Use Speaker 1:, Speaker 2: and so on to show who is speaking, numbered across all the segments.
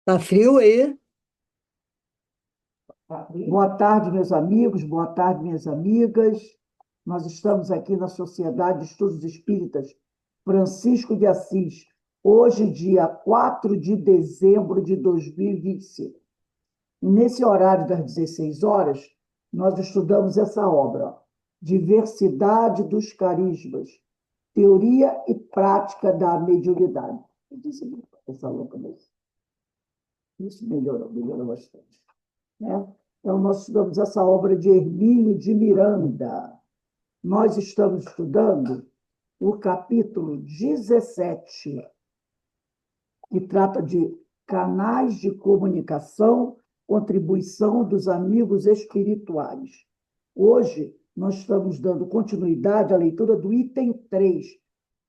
Speaker 1: Tá frio aí?
Speaker 2: Boa tarde, meus amigos, boa tarde, minhas amigas. Nós estamos aqui na Sociedade de Estudos Espíritas Francisco de Assis, hoje, dia 4 de dezembro de 2025. Nesse horário das 16 horas, nós estudamos essa obra, ó, Diversidade dos Carismas, Teoria e Prática da Mediunidade. Eu disse, essa louca, mas isso melhorou bastante, né? Então, nós estudamos essa obra de Hermínio de Miranda. Nós estamos estudando o capítulo 17, que trata de canais de comunicação, contribuição dos amigos espirituais. Hoje, nós estamos dando continuidade à leitura do item 3,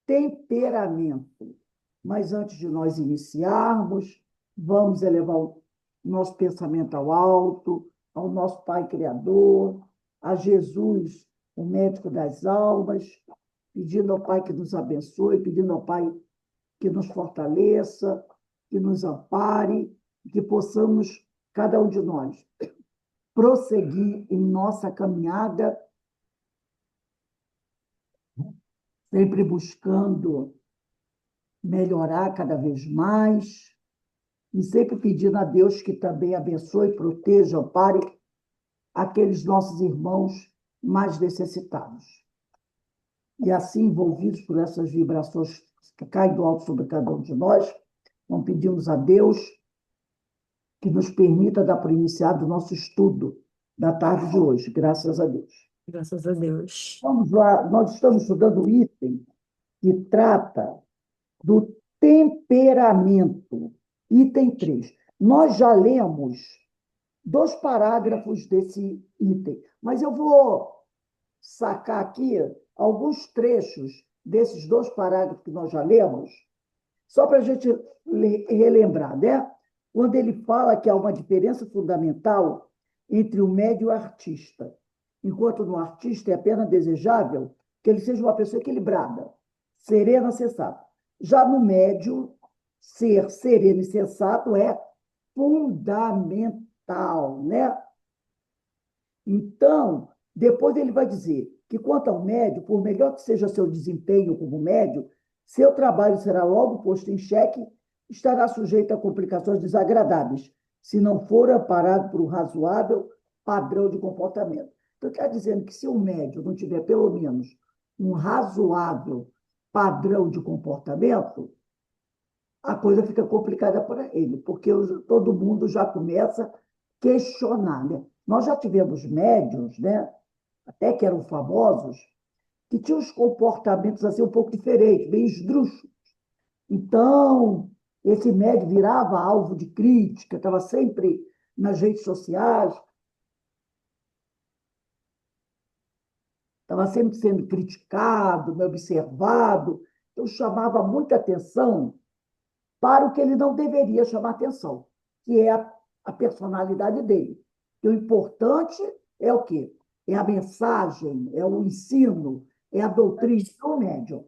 Speaker 2: temperamento. Mas antes de nós iniciarmos, vamos elevar o nosso pensamento ao alto, ao nosso Pai Criador, a Jesus, o médico das almas, pedindo ao Pai que nos abençoe, pedindo ao Pai que nos fortaleça, que nos ampare, que possamos, cada um de nós, prosseguir em nossa caminhada, sempre buscando melhorar cada vez mais, e sempre pedindo a Deus que também abençoe, proteja, ampare aqueles nossos irmãos mais necessitados. E assim, envolvidos por essas vibrações que caem do alto sobre cada um de nós, nós pedimos a Deus que nos permita dar por iniciado o nosso estudo da tarde de hoje, graças a Deus.
Speaker 1: Graças a Deus.
Speaker 2: Vamos lá, nós estamos estudando o item que trata do temperamento, item 3. Nós já lemos 2 parágrafos desse item, mas eu vou sacar aqui alguns trechos desses 2 parágrafos que nós já lemos, só para a gente relembrar, né? Quando ele fala que há uma diferença fundamental entre o médio e o artista. Enquanto no artista é apenas desejável que ele seja uma pessoa equilibrada, serena, sensata. Já no médio, ser sereno e sensato é fundamental, né? Então, depois ele vai dizer que, quanto ao médio, por melhor que seja seu desempenho como médio, seu trabalho será logo posto em xeque, estará sujeito a complicações desagradáveis, se não for amparado por um razoável padrão de comportamento. Então, quer dizer que se o médio não tiver, pelo menos, um razoável padrão de comportamento, a coisa fica complicada para ele, porque todo mundo já começa a questionar, né? Nós já tivemos médiums, né, até que eram famosos, que tinham os comportamentos assim um pouco diferentes, bem esdrúxulos. Então, esse médium virava alvo de crítica, estava sempre nas redes sociais, estava sempre sendo criticado, observado, então chamava muita atenção para o que ele não deveria chamar atenção, que é a personalidade dele. E o importante é o quê? É a mensagem, é o ensino, é a doutrina do médium.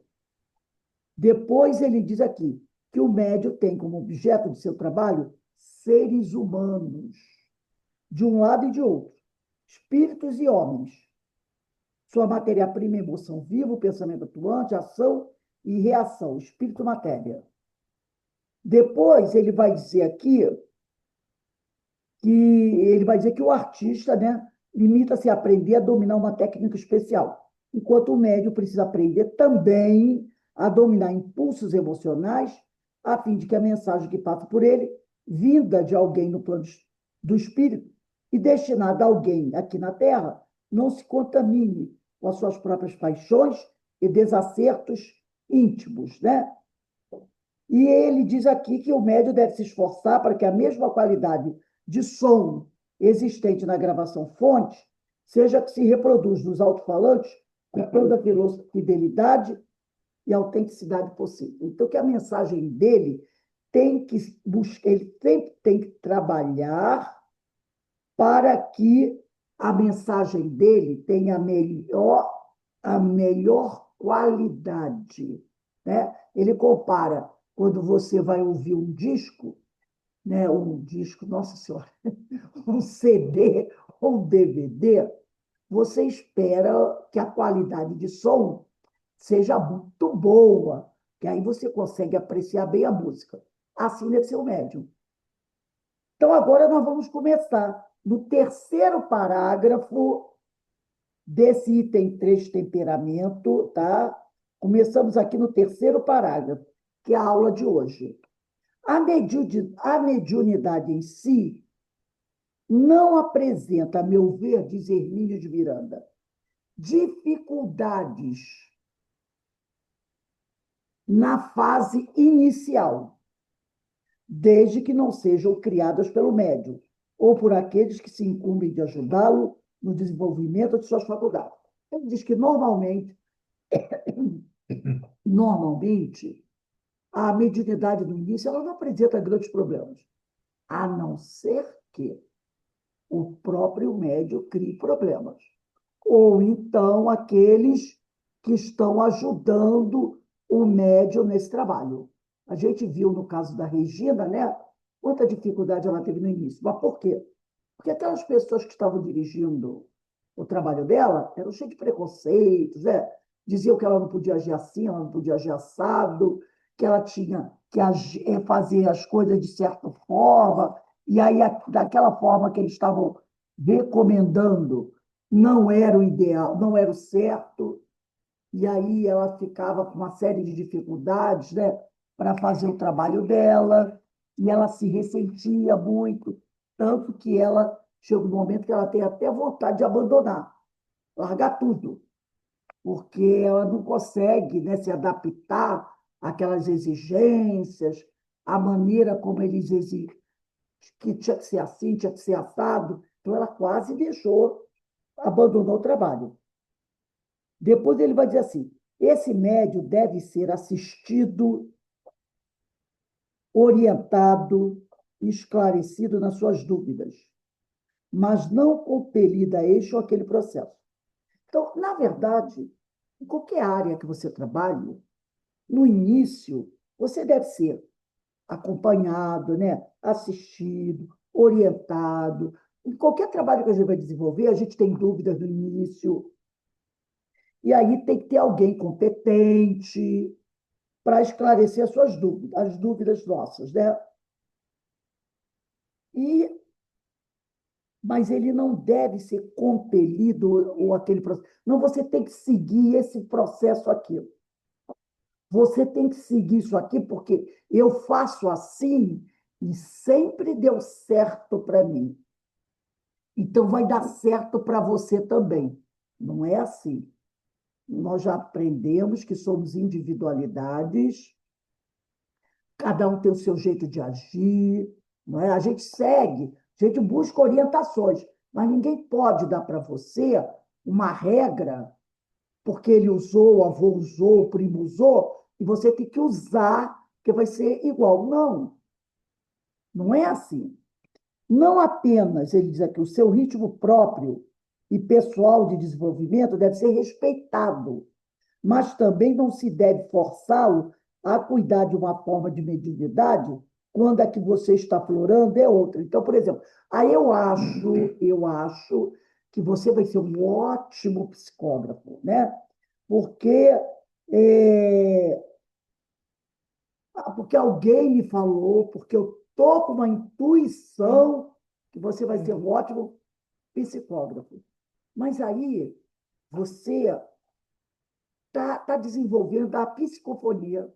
Speaker 2: Depois ele diz aqui que o médium tem como objeto de seu trabalho seres humanos, de um lado e de outro, espíritos e homens. Sua matéria-prima é emoção viva, pensamento atuante, ação e reação, espírito-matéria. Depois ele vai dizer aqui que o artista, né, limita-se a aprender a dominar uma técnica especial, enquanto o médium precisa aprender também a dominar impulsos emocionais, a fim de que a mensagem que passa por ele, vinda de alguém no plano do espírito e destinada a alguém aqui na Terra, não se contamine com as suas próprias paixões e desacertos íntimos, né? E ele diz aqui que o médium deve se esforçar para que a mesma qualidade de som existente na gravação fonte seja que se reproduz nos alto-falantes com toda a fidelidade e autenticidade possível. Então, que a mensagem dele tem que buscar, ele sempre tem que trabalhar para que a mensagem dele tenha a melhor qualidade, né? Ele compara quando você vai ouvir um disco, né, um disco, nossa senhora, um CD ou um DVD, você espera que a qualidade de som seja muito boa, que aí você consegue apreciar bem a música. Assim deve ser o médium. Então, agora nós vamos começar. No terceiro parágrafo desse item 3, temperamento, tá? Começamos aqui no terceiro parágrafo, que é a aula de hoje. A mediunidade em si não apresenta, a meu ver, diz Hermínio de Miranda, dificuldades na fase inicial, desde que não sejam criadas pelo médium ou por aqueles que se incumbem de ajudá-lo no desenvolvimento de suas faculdades. Ele diz que normalmente, a mediunidade no início ela não apresenta grandes problemas, a não ser que o próprio médium crie problemas. Ou então aqueles que estão ajudando o médium nesse trabalho. A gente viu no caso da Regina, né? Quanta dificuldade ela teve no início. Mas por quê? Porque aquelas pessoas que estavam dirigindo o trabalho dela eram cheias de preconceitos, né? Diziam que ela não podia agir assim, ela não podia agir assado, que ela tinha que fazer as coisas de certa forma, e aí, daquela forma que eles estavam recomendando, não era o ideal, não era o certo, e aí ela ficava com uma série de dificuldades, né, para fazer o trabalho dela, e ela se ressentia muito, tanto que ela chega um momento que ela tem até vontade de abandonar, largar tudo, porque ela não consegue, né, se adaptar àquelas exigências, à maneira como eles exigem, que tinha que ser assim, tinha que ser assado, então ela quase deixou, abandonou o trabalho. Depois ele vai dizer assim: esse médio deve ser assistido, orientado, esclarecido nas suas dúvidas, mas não compelido a este ou aquele processo. Então, na verdade, em qualquer área que você trabalhe, no início, você deve ser acompanhado, né? Assistido, orientado. Em qualquer trabalho que a gente vai desenvolver, a gente tem dúvidas no início, e aí tem que ter alguém competente para esclarecer as suas dúvidas, as dúvidas nossas, né? E, mas ele não deve ser compelido ou aquele processo. Não, você tem que seguir esse processo aqui. Você tem que seguir isso aqui porque eu faço assim e sempre deu certo para mim. Então vai dar certo para você também. Não é assim. Nós já aprendemos que somos individualidades, cada um tem o seu jeito de agir, não é? A gente segue, a gente busca orientações, mas ninguém pode dar para você uma regra, porque ele usou, o avô usou, o primo usou, e você tem que usar, que vai ser igual. Não, não é assim. Não apenas, ele diz aqui, o seu ritmo próprio e pessoal de desenvolvimento deve ser respeitado, mas também não se deve forçá-lo a cuidar de uma forma de mediunidade quando a que você está florando é outra. Então, por exemplo, aí eu acho que você vai ser um ótimo psicógrafo, né? Porque, é, porque alguém me falou, porque eu estou com uma intuição que você vai ser um ótimo psicógrafo. Mas aí você está desenvolvendo a psicofonia.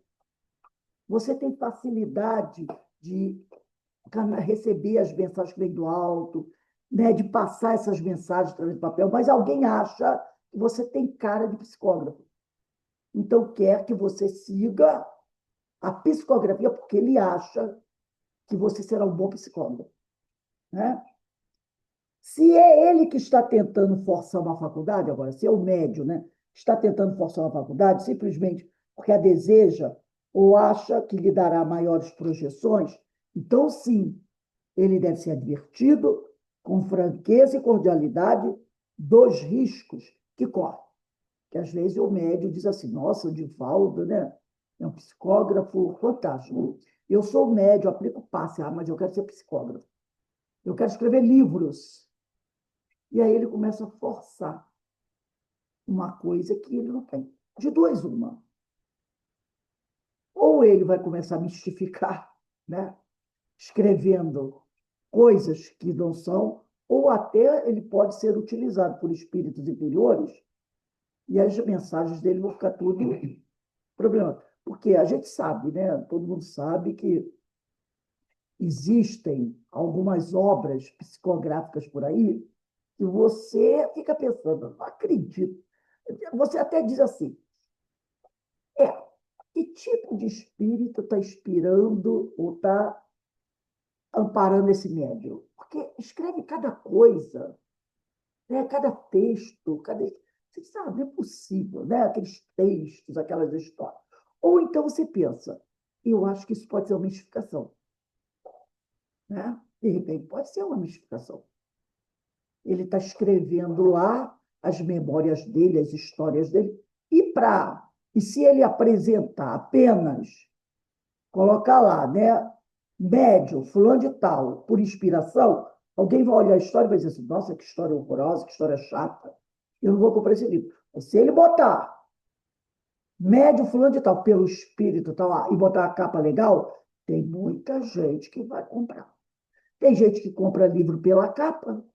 Speaker 2: Você tem facilidade de receber as mensagens que vêm do alto, né, de passar essas mensagens através do papel, mas alguém acha que você tem cara de psicógrafo. Então, quer que você siga a psicografia, porque ele acha que você será um bom psicógrafo. Né? Se é ele que está tentando forçar uma faculdade, agora, se é o médio, né, está tentando forçar uma faculdade, simplesmente porque a deseja ou acha que lhe dará maiores projeções, então, sim, ele deve ser advertido com franqueza e cordialidade dos riscos que corre. Que às vezes o médium diz assim: nossa, o Divaldo, né? É um psicógrafo fantástico. Eu sou médium, aplico passe, mas eu quero ser psicógrafo. Eu quero escrever livros. E aí ele começa a forçar uma coisa que ele não tem. De duas, uma. Ou ele vai começar a mistificar, né? Escrevendo coisas que não são, ou até ele pode ser utilizado por espíritos inferiores e as mensagens dele vão ficar tudo problema. Porque a gente sabe, né? Todo mundo sabe que existem algumas obras psicográficas por aí que você fica pensando, não acredito. Você até diz assim, é, que tipo de espírito está inspirando ou está amparando esse médium? Porque escreve cada coisa, né? Cada texto, cada... Você sabe, é possível, né? Aqueles textos, aquelas histórias. Ou então você pensa, eu acho que isso pode ser uma mistificação, né? De repente, pode ser uma mistificação. Ele está escrevendo lá as memórias dele, as histórias dele, e se ele apresentar apenas, colocar lá, né? Médio, fulano de tal, por inspiração, alguém vai olhar a história e vai dizer assim, nossa, que história horrorosa, que história chata. Eu não vou comprar esse livro. Mas se ele botar médio, fulano de tal, pelo espírito tal, e botar a capa legal, tem muita gente que vai comprar. Tem gente que compra livro pela capa,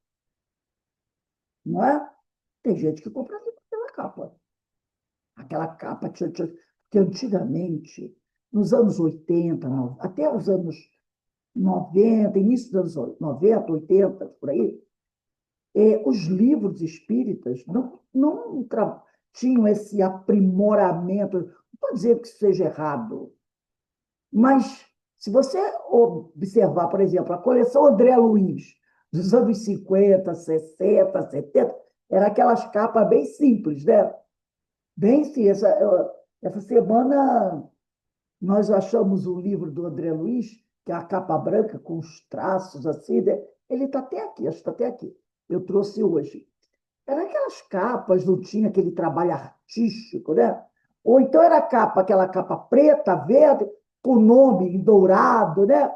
Speaker 2: não é? Tem gente que compra livro pela capa. Aquela capa, que antigamente, nos anos 80, até os anos 90, início dos anos 90, 80, por aí, os livros espíritas não tinham esse aprimoramento. Não estou dizendo que isso seja errado, mas se você observar, por exemplo, a coleção André Luiz, dos anos 50, 60, 70, era aquelas capas bem simples, né? Bem sim, essa semana nós achamos o livro do André Luiz, que é a capa branca com os traços assim, né? Ele está até aqui, acho que está até aqui. Eu trouxe hoje. Era aquelas capas, não tinha aquele trabalho artístico, né? Ou então era capa, aquela capa preta, verde, com nome em dourado, né?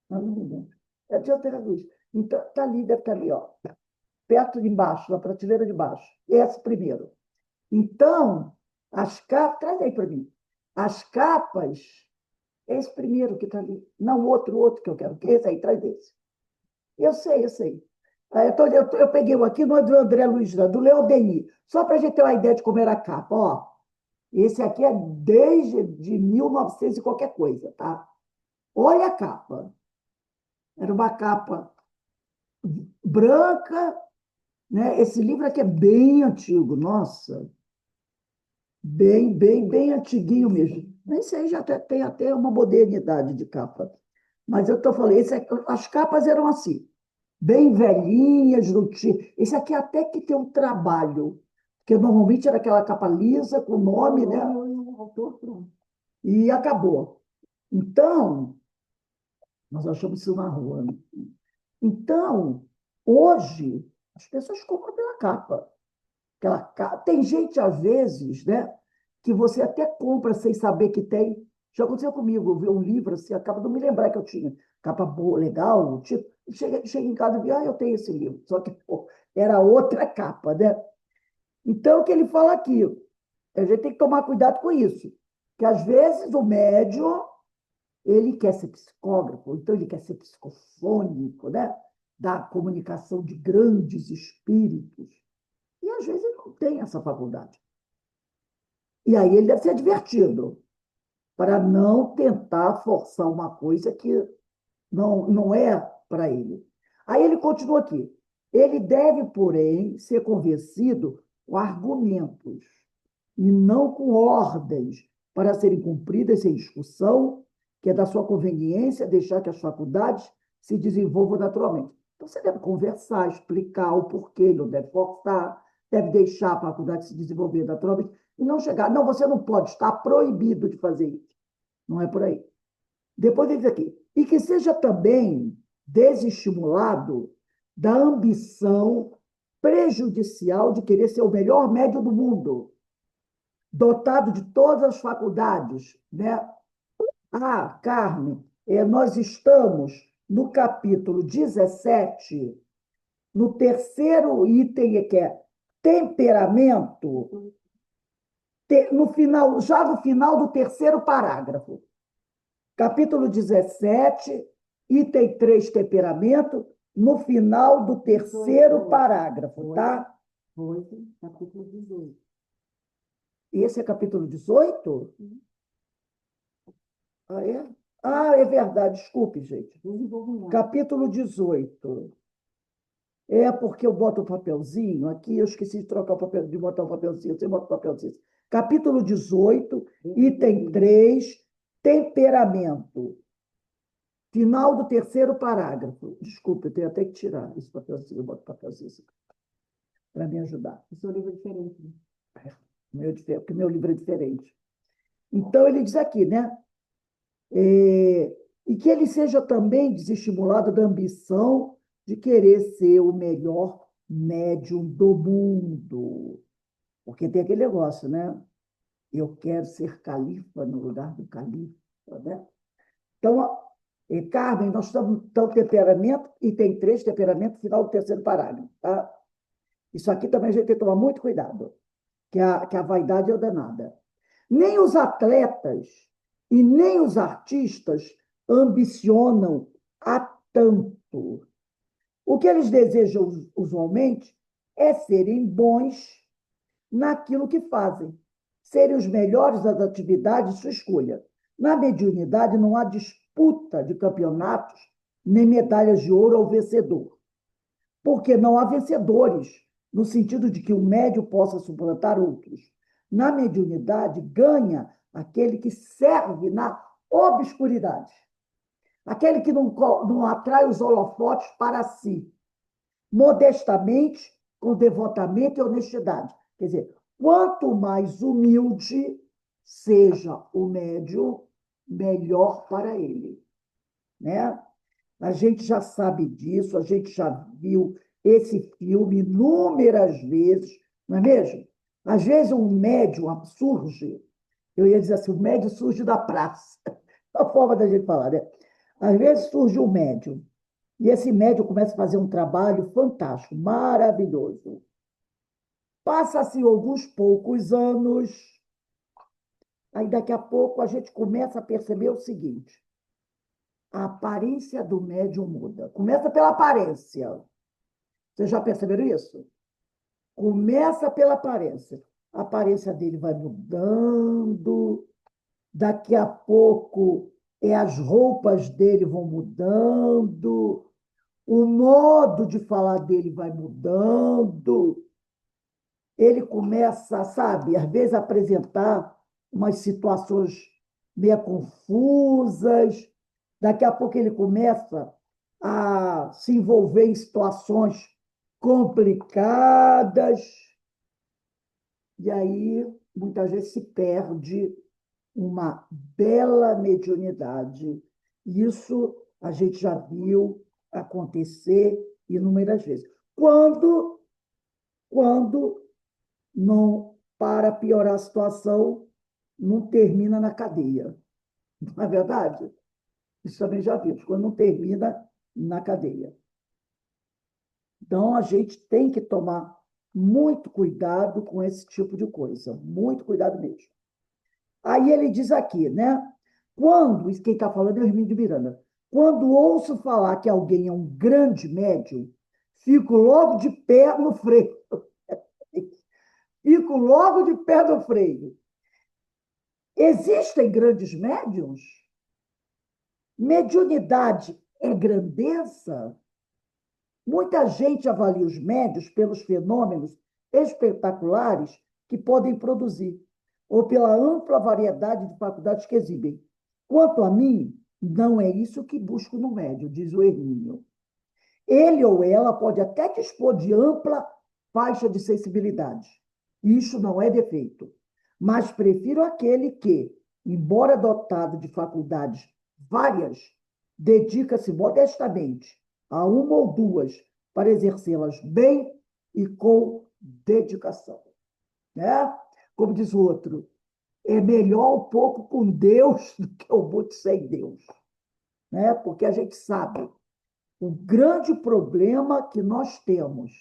Speaker 2: Não me lembro. É de André Luiz. Então, está ali, deve estar ali, ó, perto de baixo, na prateleira de baixo. Esse primeiro. Então, as capas, traz aí para mim. As capas, esse primeiro que está ali. Não, o outro que eu quero. Esse aí, traz esse. Eu sei, eu sei. Eu peguei um aqui, não é do André Luiz, não, do Léo Denis, só para a gente ter uma ideia de como era a capa. Ó, esse aqui é desde de 1900 e qualquer coisa, tá? Olha a capa. Era uma capa branca, né? Esse livro aqui é bem antigo, nossa. Bem antiguinho mesmo. Esse aí já tem até uma modernidade de capa. Mas eu estou falando, as capas eram assim, bem velhinhas, não tinha. Esse aqui até que tem um trabalho, porque normalmente era aquela capa lisa, com nome, né? Autor, pronto. E acabou. Então, nós achamos isso na rua, né? Então, hoje, as pessoas compram pela capa. Tem gente, às vezes, né, que você até compra sem saber que tem. Já aconteceu comigo, eu vi um livro assim, acaba de não me lembrar que eu tinha. Capa boa, legal, tipo, chega em casa e vi, eu tenho esse livro. Só que pô, era outra capa, né? Então, o que ele fala aqui, a gente tem que tomar cuidado com isso. Que às vezes o médium, ele quer ser psicógrafo, então ele quer ser psicofônico, né? Da comunicação de grandes espíritos. E às vezes ele não tem essa faculdade. E aí ele deve ser advertido para não tentar forçar uma coisa que não é para ele. Aí ele continua aqui. Ele deve, porém, ser convencido com argumentos e não com ordens para serem cumpridas sem discussão, que é da sua conveniência deixar que as faculdades se desenvolvam naturalmente. Então, você deve conversar, explicar o porquê, não deve forçar, deve deixar a faculdade se desenvolver naturalmente e não chegar. Não, você não pode, está proibido de fazer isso. Não é por aí. Depois ele diz aqui, e que seja também desestimulado da ambição prejudicial de querer ser o melhor médium do mundo, dotado de todas as faculdades, né? Ah, Carmen, nós estamos no capítulo 17, no terceiro item, que é temperamento, no final, já no final do terceiro parágrafo. Capítulo 17, item 3, temperamento, no final do terceiro parágrafo, tá?
Speaker 3: Hoje, capítulo 18.
Speaker 2: Esse é capítulo 18? Ah, é? Ah, é verdade, desculpe, gente.
Speaker 3: Desenvolvimento.
Speaker 2: Capítulo 18. É porque eu boto o papelzinho aqui, eu esqueci de trocar o papel, de botar o papelzinho, você bota o papelzinho. Capítulo 18, item 3, temperamento. Final do terceiro parágrafo. Desculpe, eu tenho até que tirar esse papelzinho, eu boto o papelzinho para me ajudar.
Speaker 3: O seu livro é diferente.
Speaker 2: Porque meu livro é diferente. Então, ele diz aqui, né? E que ele seja também desestimulado da ambição de querer ser o melhor médium do mundo. Porque tem aquele negócio, né? Eu quero ser califa no lugar do califa, né? Então, Carmen, nós estamos então temperamento, e tem 3 temperamentos, final do terceiro parágrafo, tá? Isso aqui também a gente tem que tomar muito cuidado, que a vaidade é danada. Nem os atletas e nem os artistas ambicionam a tanto. O que eles desejam usualmente é serem bons naquilo que fazem, serem os melhores das atividades de sua escolha. Na mediunidade não há disputa de campeonatos nem medalhas de ouro ao vencedor, porque não há vencedores, no sentido de que o médium possa suplantar outros. Na mediunidade, ganha aquele que serve na obscuridade, aquele que não atrai os holofotes para si, modestamente, com devotamento e honestidade. Quer dizer, quanto mais humilde seja o médium, melhor para ele, né? A gente já sabe disso, a gente já viu esse filme inúmeras vezes, não é mesmo? Às vezes um médium surge, eu ia dizer assim, o médium surge da praça, a forma da gente falar, né? Às vezes surge um médium, e esse médium começa a fazer um trabalho fantástico, maravilhoso. Passa-se alguns poucos anos, aí daqui a pouco a gente começa a perceber o seguinte: a aparência do médium muda. Começa pela aparência. Vocês já perceberam isso? Começa pela aparência. A aparência dele vai mudando, daqui a pouco as roupas dele vão mudando, o modo de falar dele vai mudando. Ele começa, sabe, às vezes a apresentar umas situações meio confusas. Daqui a pouco ele começa a se envolver em situações complicadas. E aí, muitas vezes, se perde uma bela mediunidade. Isso a gente já viu acontecer inúmeras vezes. Quando não, para piorar a situação, não termina na cadeia. Não é verdade? Isso também já vimos, quando não termina na cadeia. Então, a gente tem que tomar muito cuidado com esse tipo de coisa, muito cuidado mesmo. Aí ele diz aqui, né? Quem está falando é o Hermínio de Miranda. Quando ouço falar que alguém é um grande médium, fico logo de pé no freio. Fico logo de pé no freio. Existem grandes médiums? Mediunidade é grandeza? Muita gente avalia os médios pelos fenômenos espetaculares que podem produzir, ou pela ampla variedade de faculdades que exibem. Quanto a mim, não é isso que busco no médio, diz o Hermínio. Ele ou ela pode até dispor de ampla faixa de sensibilidade. Isso não é defeito. Mas prefiro aquele que, embora dotado de faculdades várias, dedica-se modestamente a uma ou duas para exercê-las bem e com dedicação. Né? Como diz o outro, é melhor um pouco com Deus do que um muito sem Deus, né? Porque a gente sabe o grande problema que nós temos,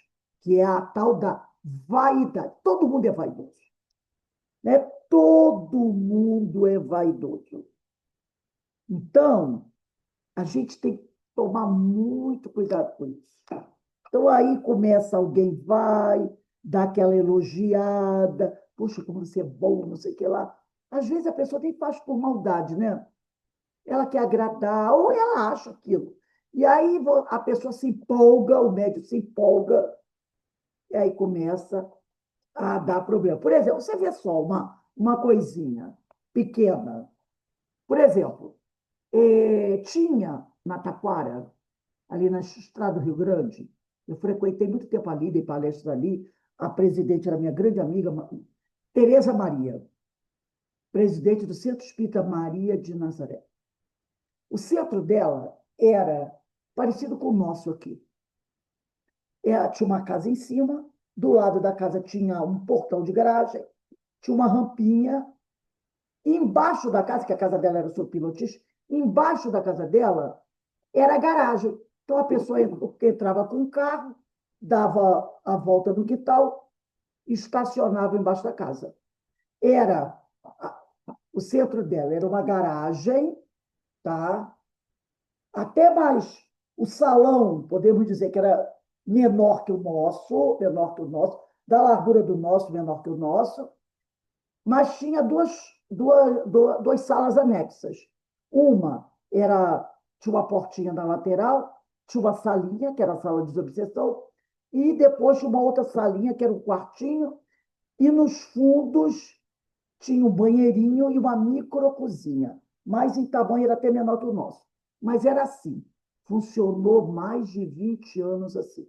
Speaker 2: que é a tal da vaidade. Todo mundo é vaidoso, né? Todo mundo é vaidoso. Então, a gente tem que tomar muito cuidado com isso. Então, aí começa alguém, vai, dá aquela elogiada, puxa, como você é bom, não sei o que lá. Às vezes a pessoa nem faz por maldade, né? Ela quer agradar, ou ela acha aquilo. E aí a pessoa se empolga, o médico se empolga, e aí começa a dar problema. Por exemplo, você vê só uma coisinha pequena. Por exemplo, tinha na Taquara, ali na estrada do Rio Grande, eu frequentei muito tempo ali, dei palestras ali, a presidente era minha grande amiga, Tereza Maria, presidente do Centro Espírita Maria de Nazaré. O centro dela era parecido com o nosso aqui. Tinha uma casa em cima, do lado da casa tinha um portão de garagem, tinha uma rampinha, e embaixo da casa, que a casa dela era sob pilotis, embaixo da casa dela era a garagem. Então a pessoa entrava com o carro, dava a volta no quintal, estacionava embaixo da casa. Era o centro dela era uma garagem, tá? Até mais o salão, podemos dizer que era menor que o nosso, da largura do nosso, menor que o nosso, mas tinha duas salas anexas. Uma tinha uma portinha na lateral, tinha uma salinha, que era a sala de desobsessão, e depois tinha uma outra salinha, que era um quartinho, e nos fundos tinha um banheirinho e uma microcozinha, mas em tamanho era até menor que o nosso. Mas era assim, funcionou mais de 20 anos assim.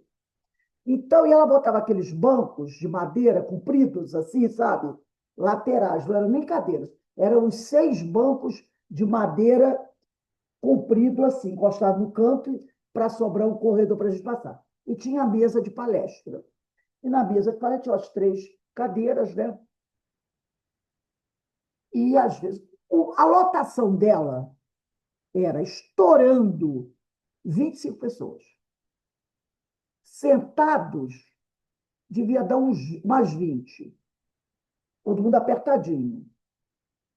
Speaker 2: Então, e ela botava aqueles bancos de madeira compridos, assim, sabe? Laterais, não eram nem cadeiras, eram os 6 bancos de madeira comprido assim, encostado no canto, para sobrar um corredor para a gente passar. E tinha a mesa de palestra. E na mesa de palestra tinha as 3 cadeiras, né? E, às vezes, a lotação dela era estourando 25 pessoas. Sentados, devia dar mais 20. Todo mundo apertadinho.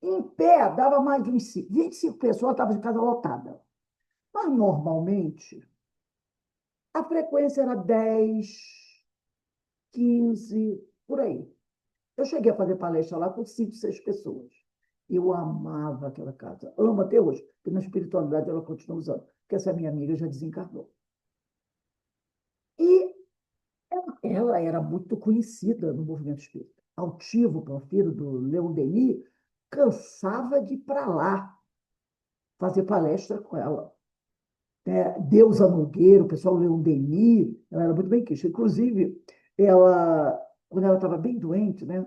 Speaker 2: Em pé, dava mais de uns 25 pessoas, estavam de casa lotada. Mas, normalmente, a frequência era 10, 15, por aí. Eu cheguei a fazer palestra lá com 5, 6 pessoas. Eu amava aquela casa. Amo até hoje, porque na espiritualidade ela continua usando. Porque essa minha amiga já desencarnou. E ela era muito conhecida no movimento espírita. Altivo, Porfírio, do Leon Denis, cansava de ir para lá fazer palestra com ela. Deusa Nogueira, o pessoal Leon Denis, ela era muito bem quista. Inclusive, quando ela estava bem doente, né?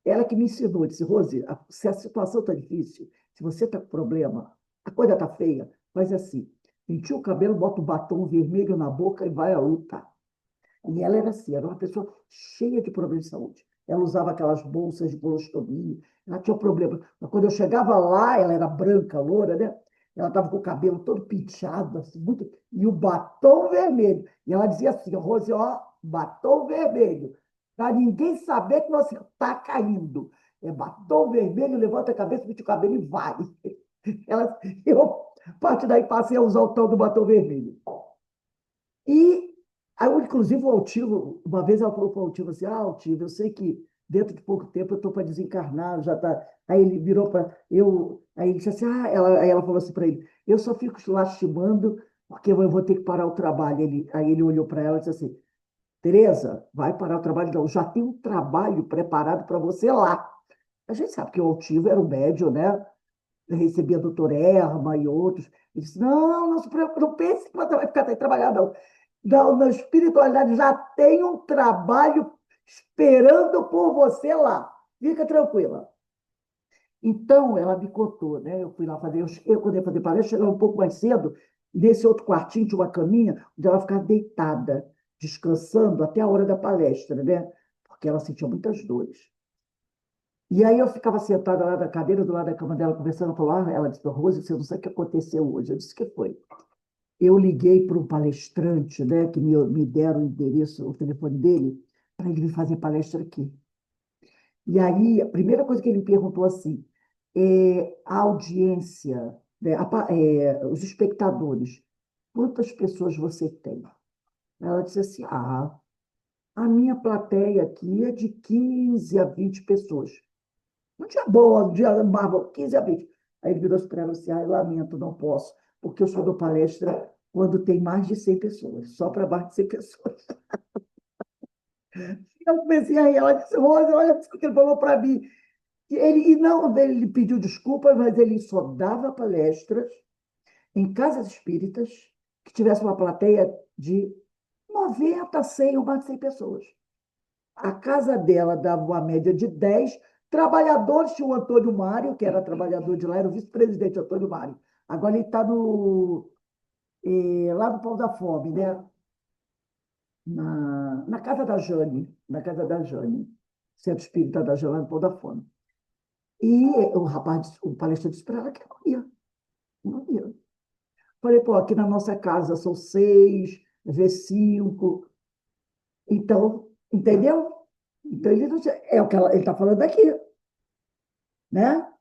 Speaker 2: Ela que me ensinou, disse, Rose, se a situação está difícil, se você está com problema, a coisa está feia, faz assim, penteia o cabelo, bota o batom vermelho na boca e vai à luta. E ela era assim, era uma pessoa cheia de problemas de saúde. Ela usava aquelas bolsas de colostomia, ela tinha problema. Mas quando eu chegava lá, ela era branca, loura, né? Ela estava com o cabelo todo penteado, assim, e o batom vermelho. E ela dizia assim, Rose, ó, batom vermelho, para ninguém saber que você está caindo. É batom vermelho, levanta a cabeça, mete o cabelo e vai. Eu, a partir daí, passei a usar o tal do batom vermelho. E, aí, inclusive, o Altivo, uma vez ela falou para o Altivo assim, Altivo, eu sei que dentro de pouco tempo eu estou para desencarnar, já tá. Aí ele virou para aí ele disse assim, aí ela falou assim para ele, eu só fico lastimando porque eu vou ter que parar o trabalho. Aí ele olhou para ela e disse assim, Tereza, vai parar o trabalho, não, já tem um trabalho preparado para você lá. A gente sabe que o Altivo era o médium, né? Recebia a doutora Erma e outros. Ele disse, não, não se preocupe, não pense que você vai ficar sem trabalhar, não. Não, na espiritualidade já tem um trabalho esperando por você lá. Fica tranquila. Então, ela me contou, né? Eu fui lá fazer, quando ia fazer palestra, chegava um pouco mais cedo, nesse outro quartinho tinha uma caminha, onde ela ficava deitada, descansando até a hora da palestra, né? Porque ela sentia muitas dores. E aí eu ficava sentada lá na cadeira, do lado da cama dela, conversando, falou, ela disse, Rose, você não sabe o que aconteceu hoje. Eu disse, o que foi? Eu liguei para um palestrante, né, que me deram o endereço, o telefone dele, para ele vir fazer palestra aqui. E aí, a primeira coisa que ele me perguntou assim, a audiência, né, os espectadores, quantas pessoas você tem? Ela disse assim, a minha plateia aqui é de 15 a 20 pessoas. Um dia bom, um dia mal, 15 a 20. Aí ele virou para ela assim, eu lamento, não posso, porque eu só dou palestra quando tem mais de 100 pessoas, só para mais de 100 pessoas. Eu comecei aí, ela disse, Rose, olha o que ele falou para mim. E não, ele pediu desculpas, mas ele só dava palestras em casas espíritas que tivesse uma plateia de 90, 100 ou mais de 100 pessoas. A casa dela dava uma média de 10 trabalhadores. Tinha o Antônio Mário, que era trabalhador de lá, era o vice-presidente Antônio Mário. Agora ele está lá no Pão da Fome, né? Na casa da Jane, Centro Espírita da Jane, lá no Pão da Fome. E o palestrante disse para ela que não ia. Não ia. Falei, pô, aqui na nossa casa são 6, vezes 5. Então, entendeu? Então, ele não, é o que ele está falando aqui, né?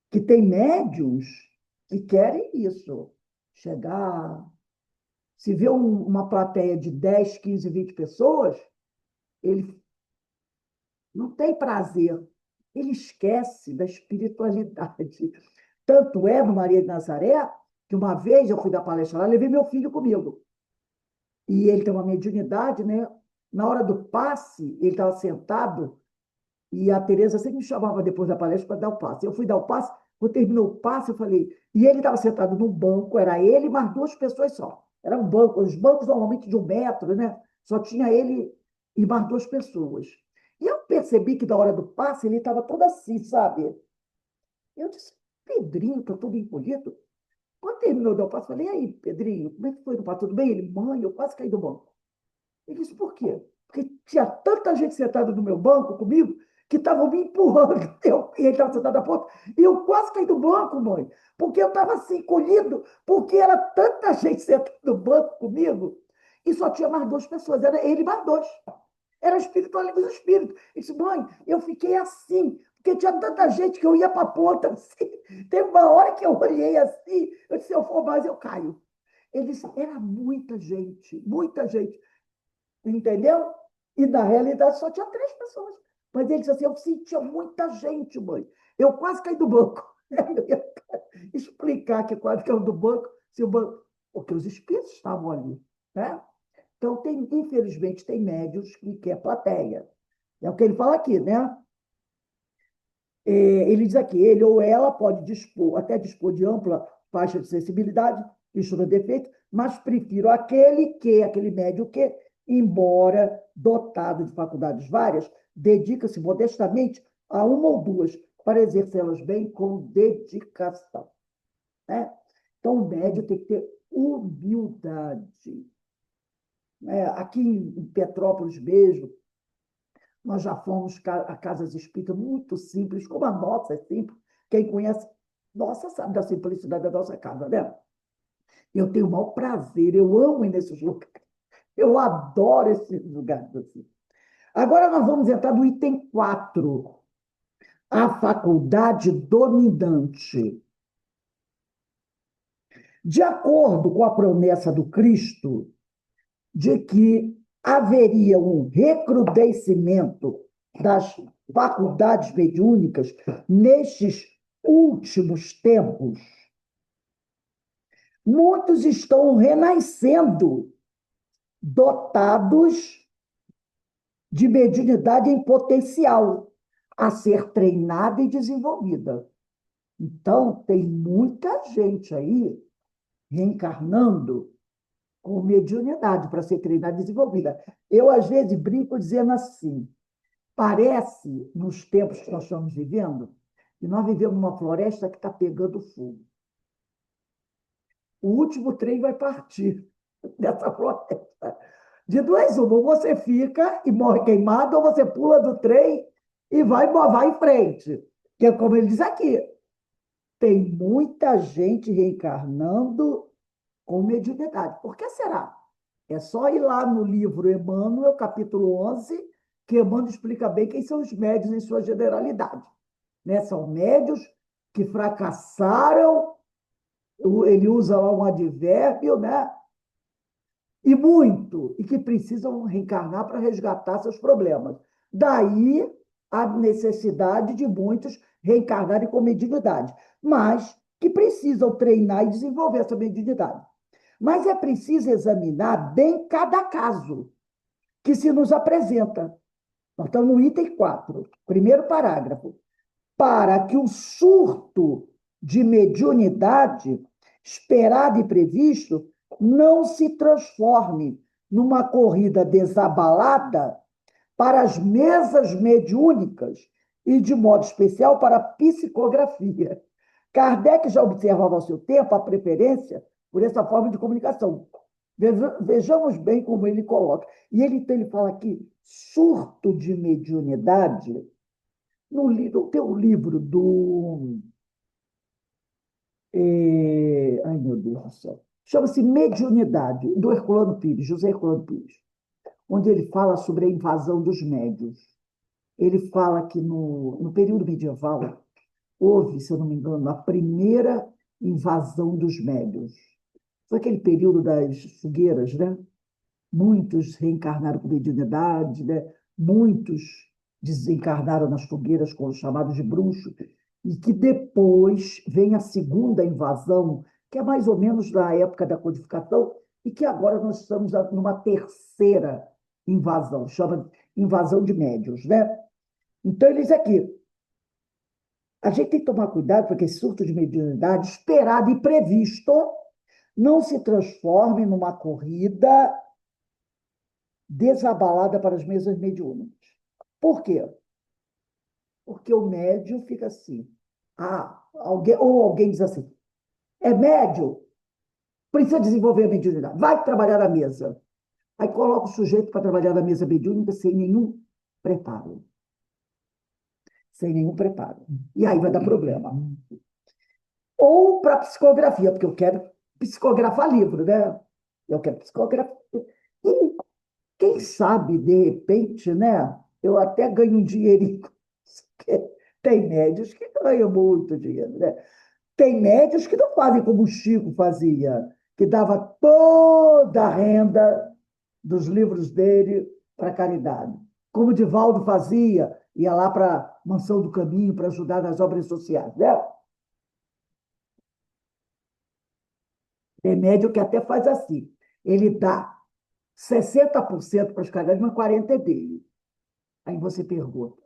Speaker 2: Que tem médiums que querem isso. Chegar. Se vê uma plateia de 10, 15, 20 pessoas, ele não tem prazer. Ele esquece da espiritualidade. Tanto é no Maria de Nazaré, que uma vez eu fui dar palestra lá, levei meu filho comigo. E ele tem uma mediunidade, né? Na hora do passe, ele estava sentado e a Tereza sempre me chamava depois da palestra para dar o passe. Eu fui dar o passe, quando terminou o passe, eu falei. E ele estava sentado num banco, era ele e mais duas pessoas só. Era um banco, os bancos normalmente de 1 metro, né? Só tinha ele e mais duas pessoas. E eu percebi que na hora do passe ele estava todo assim, sabe? Eu disse, Pedrinho, está todo encolhido. Quando terminou de dar o passe, eu falei, e aí, Pedrinho, como é que foi no passe? Tudo bem? Ele, mãe, eu quase caí do banco. Ele disse, por quê? Porque tinha tanta gente sentada no meu banco comigo que estavam me empurrando. E ele estava sentado à ponta. E eu quase caí do banco, mãe. Porque eu estava assim, colhido, porque era tanta gente sentada no banco comigo e só tinha mais duas pessoas. Era ele mais dois. Era espiritualidade dos espíritos. Ele disse, mãe, eu fiquei assim, porque tinha tanta gente que eu ia para a ponta assim. Teve uma hora que eu olhei assim, eu disse, se eu for mais, eu caio. Ele disse, era muita gente, muita gente. Entendeu? E na realidade só tinha 3 pessoas. Mas ele disse assim: eu sentia muita gente, mãe. Eu quase caí do banco. Eu ia explicar que quase caiu do banco, se o banco. Porque os espíritos estavam ali. Né? Então, infelizmente, tem médios que quer plateia. É o que ele fala aqui, né? Ele diz aqui: ele ou ela pode até dispor de ampla faixa de sensibilidade, isso não é defeito, mas prefiro aquele médio que, embora dotado de faculdades várias, dedica-se modestamente a uma ou duas, para exercê-las bem com dedicação. Né? Então, o médio tem que ter humildade. Aqui em Petrópolis mesmo, nós já fomos a casas espíritas muito simples, como a nossa é simples. Quem conhece, nossa, sabe da simplicidade da nossa casa, né? Eu tenho o maior prazer, eu amo ir nesses lugares. Eu adoro esses lugares assim. Agora nós vamos entrar no item 4, a faculdade dominante. De acordo com a promessa do Cristo, de que haveria um recrudescimento das faculdades mediúnicas nestes últimos tempos, muitos estão renascendo, dotados de mediunidade em potencial a ser treinada e desenvolvida. Então, tem muita gente aí reencarnando com mediunidade para ser treinada e desenvolvida. Eu, às vezes, brinco dizendo assim, parece, nos tempos que nós estamos vivendo, que nós vivemos numa floresta que está pegando fogo. O último trem vai partir dessa floresta. De duas uma, ou você fica e morre queimado, ou você pula do trem e vai em frente. Que é como ele diz aqui, tem muita gente reencarnando com mediunidade. Por que será? É só ir lá no livro Emmanuel, capítulo 11, que Emmanuel explica bem quem são os médiuns em sua generalidade. Né? São médiuns que fracassaram, ele usa lá um advérbio, né? E que precisam reencarnar para resgatar seus problemas. Daí a necessidade de muitos reencarnarem com mediunidade, mas que precisam treinar e desenvolver essa mediunidade. Mas é preciso examinar bem cada caso que se nos apresenta. Nós estamos no item 4, primeiro parágrafo. Para que o surto de mediunidade esperado e previsto não se transforme numa corrida desabalada para as mesas mediúnicas e, de modo especial, para a psicografia. Kardec já observava ao seu tempo a preferência por essa forma de comunicação. Vejamos bem como ele coloca. E ele fala aqui, surto de mediunidade. Tem um livro do. Ai, meu Deus do céu. Chama-se Mediunidade, do Herculano Pires, José Herculano Pires, onde ele fala sobre a invasão dos médiuns. Ele fala que no período medieval houve, se eu não me engano, a primeira invasão dos médiuns. Foi aquele período das fogueiras, né? Muitos reencarnaram com mediunidade, né? Muitos desencarnaram nas fogueiras com os chamados de bruxos, e que depois vem a segunda invasão, que é mais ou menos na época da codificação, e que agora nós estamos numa terceira invasão, chama invasão de médiuns, né? Então, ele diz aqui, a gente tem que tomar cuidado para que esse surto de mediunidade, esperado e previsto, não se transforme numa corrida desabalada para as mesas mediúnicas. Por quê? Porque o médium fica assim. Alguém diz assim, é médium, precisa desenvolver a mediunidade, vai trabalhar na mesa. Aí coloca o sujeito para trabalhar na mesa mediúnica sem nenhum preparo. Sem nenhum preparo. E aí vai dar problema. Ou para psicografia, porque eu quero psicografar livro, né? Eu quero psicografar. E quem sabe, de repente, né? Eu até ganho um dinheirinho. Tem médios que ganham muito dinheiro, né? Tem médios que não fazem como o Chico fazia, que dava toda a renda dos livros dele para caridade. Como o Divaldo fazia, ia lá para a Mansão do Caminho para ajudar nas obras sociais, né? Tem médio que até faz assim. Ele dá 60% para as caridades, mas 40% é dele. Aí você pergunta,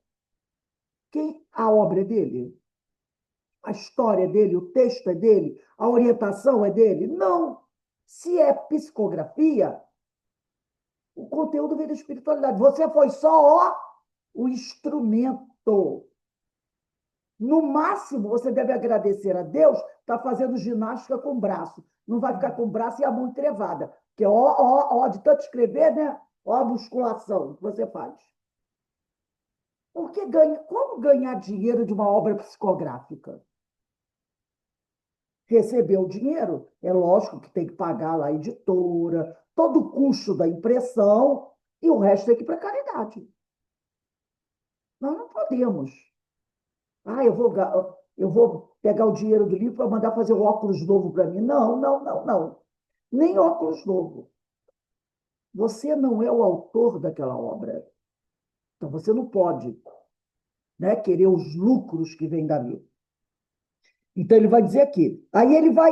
Speaker 2: quem a obra é dele? A história é dele, o texto é dele, a orientação é dele? Não. Se é psicografia, o conteúdo vem da espiritualidade. Você foi só o instrumento. No máximo, você deve agradecer a Deus, está fazendo ginástica com o braço. Não vai ficar com o braço e a mão entrevada. Porque, de tanto escrever, né? Ó a musculação que você faz. Como ganhar dinheiro de uma obra psicográfica? Recebeu o dinheiro, é lógico que tem que pagar lá a editora, todo o custo da impressão, e o resto tem que ir para caridade. Nós não podemos. Eu vou pegar o dinheiro do livro para mandar fazer um óculos novo para mim. Não, não, não, não. Nem óculos novo. Você não é o autor daquela obra. Então, você não pode, né, querer os lucros que vêm dali. Então, ele vai dizer aqui. Aí ele vai.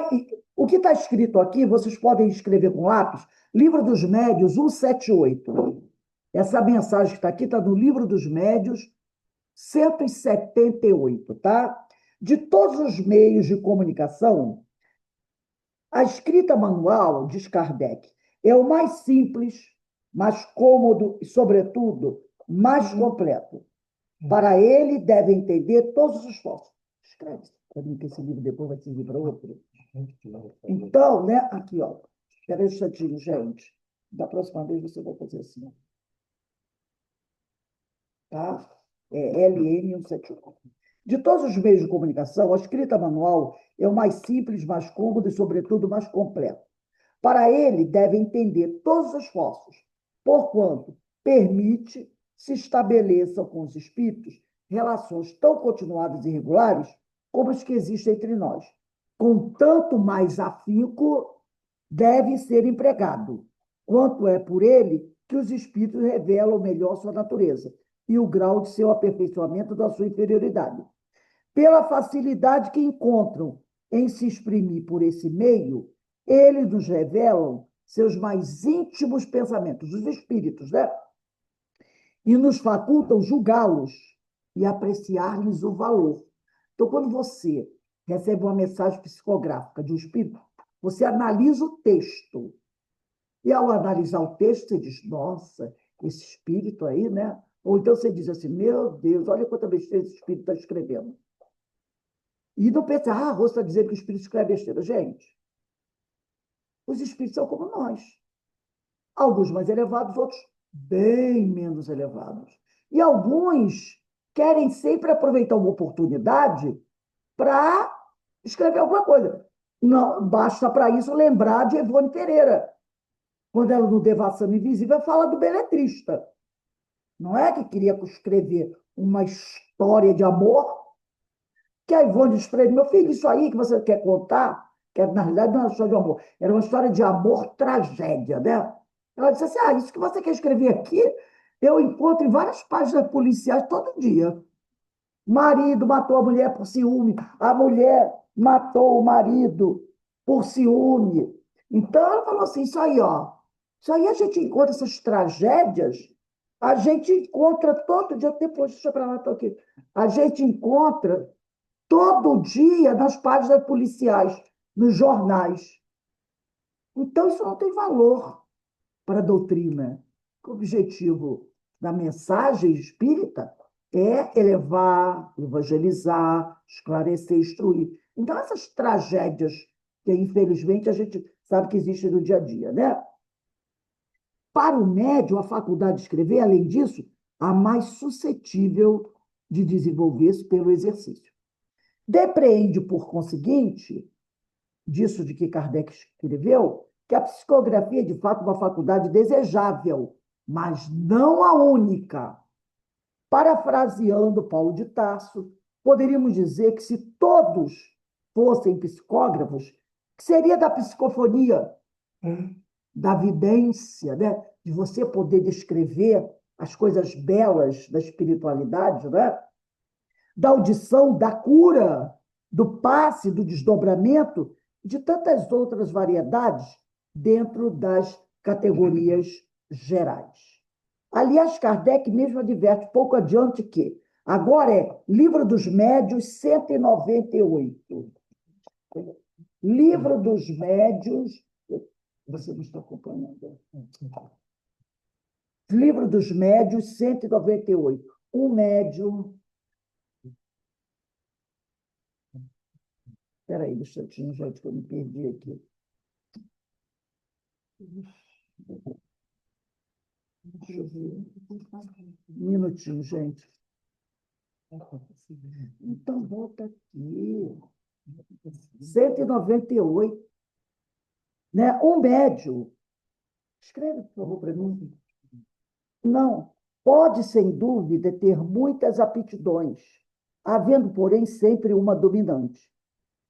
Speaker 2: O que está escrito aqui, vocês podem escrever com lápis, Livro dos Médios 178. Essa mensagem que está aqui está no Livro dos Médios 178, tá? De todos os meios de comunicação, a escrita manual, diz Kardec, é o mais simples, mais cômodo e, sobretudo, mais completo. Para ele, deve entender todos os esforços. Escreve para mim que esse livro depois vai servir para outro. Então, né? Aqui, ó. Espera aí um instantinho, gente. Da próxima vez você vai fazer assim. Tá? é LN171. De todos os meios de comunicação, a escrita manual é o mais simples, mais cômodo e, sobretudo, mais completo. Para ele, deve entender todos os esforços, porquanto permite se estabeleçam com os espíritos relações tão continuadas e regulares como as que existem entre nós. Com tanto mais afinco deve ser empregado, quanto é por ele que os espíritos revelam melhor sua natureza e o grau de seu aperfeiçoamento da sua inferioridade. Pela facilidade que encontram em se exprimir por esse meio, eles nos revelam seus mais íntimos pensamentos, os espíritos, né? E nos facultam julgá-los e apreciar-lhes o valor. Então, quando você recebe uma mensagem psicográfica de um espírito, você analisa o texto. E ao analisar o texto, você diz, nossa, esse espírito aí, né? Ou então você diz assim, meu Deus, olha quanta besteira esse espírito está escrevendo. E não pensa, a Rosa está dizendo que o espírito escreve besteira. Gente, os espíritos são como nós. Alguns mais elevados, outros bem menos elevados. E alguns querem sempre aproveitar uma oportunidade para escrever alguma coisa. Não, basta para isso lembrar de Ivone Pereira, quando ela, no Devassando Invisível, fala do beletrista. Não é que queria escrever uma história de amor, que a Ivone diz para ele, meu filho, isso aí que você quer contar, que na realidade não era uma história de amor, era uma história de amor-tragédia, né? Ela disse assim, isso que você quer escrever aqui, eu encontro em várias páginas policiais todo dia. Marido matou a mulher por ciúme, a mulher matou o marido por ciúme. Então, ela falou assim, isso aí, ó, isso aí a gente encontra essas tragédias, a gente encontra todo dia, depois, deixa para lá, estou aqui, a gente encontra todo dia nas páginas policiais, nos jornais. Então, isso não tem valor para a doutrina. O objetivo da mensagem espírita é elevar, evangelizar, esclarecer, instruir. Então, essas tragédias que, infelizmente, a gente sabe que existem no dia a dia, né? Para o médium, a faculdade de escrever, além disso, a mais suscetível de desenvolver-se pelo exercício. Depreende, por conseguinte, disso de que Kardec escreveu, que a psicografia é, de fato, uma faculdade desejável, mas não a única. Parafraseando Paulo de Tarso, poderíamos dizer que se todos fossem psicógrafos, que seria da psicofonia, da vidência, né? De você poder descrever as coisas belas da espiritualidade, né? Da audição, da cura, do passe, do desdobramento, de tantas outras variedades dentro das categorias gerais. Aliás, Kardec mesmo adverte pouco adiante que agora é Livro dos Médios 198. Livro dos Médios, você não está acompanhando? Livro dos Médios 198. Um médium. Espera aí, um instantinho, gente, que eu me perdi aqui. Deixa eu ver. Um minutinho, gente. Então, volta aqui. 198. Né? Um médium. Escreve, por favor, para mim. Não. Pode, sem dúvida, ter muitas aptidões, havendo, porém, sempre uma dominante.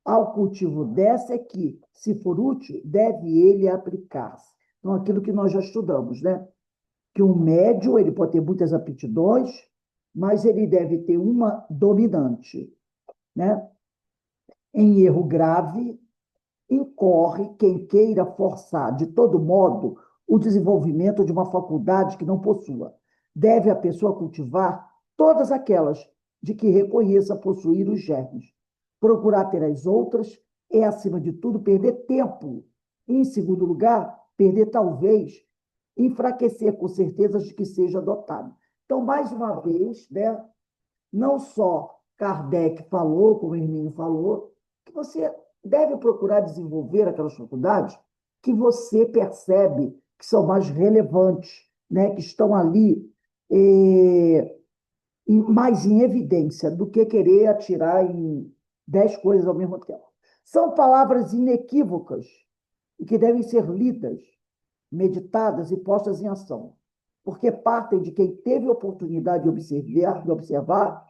Speaker 2: Ao cultivo dessa é que, se for útil, deve ele aplicar-se. Então, aquilo que nós já estudamos, né? Que um médium, ele pode ter muitas aptidões, mas ele deve ter uma dominante, né? Em erro grave, incorre quem queira forçar, de todo modo, o desenvolvimento de uma faculdade que não possua. Deve a pessoa cultivar todas aquelas de que reconheça possuir os germes. Procurar ter as outras é, acima de tudo, perder tempo. E, em segundo lugar, perder, talvez, enfraquecer com certeza de que seja adotado. Então, mais uma vez, né, não só Kardec falou, como o Hermínio falou, que você deve procurar desenvolver aquelas faculdades que você percebe que são mais relevantes, né, que estão ali mais em evidência do que querer atirar em 10 coisas ao mesmo tempo. São palavras inequívocas e que devem ser lidas, meditadas e postas em ação, porque partem de quem teve oportunidade de observar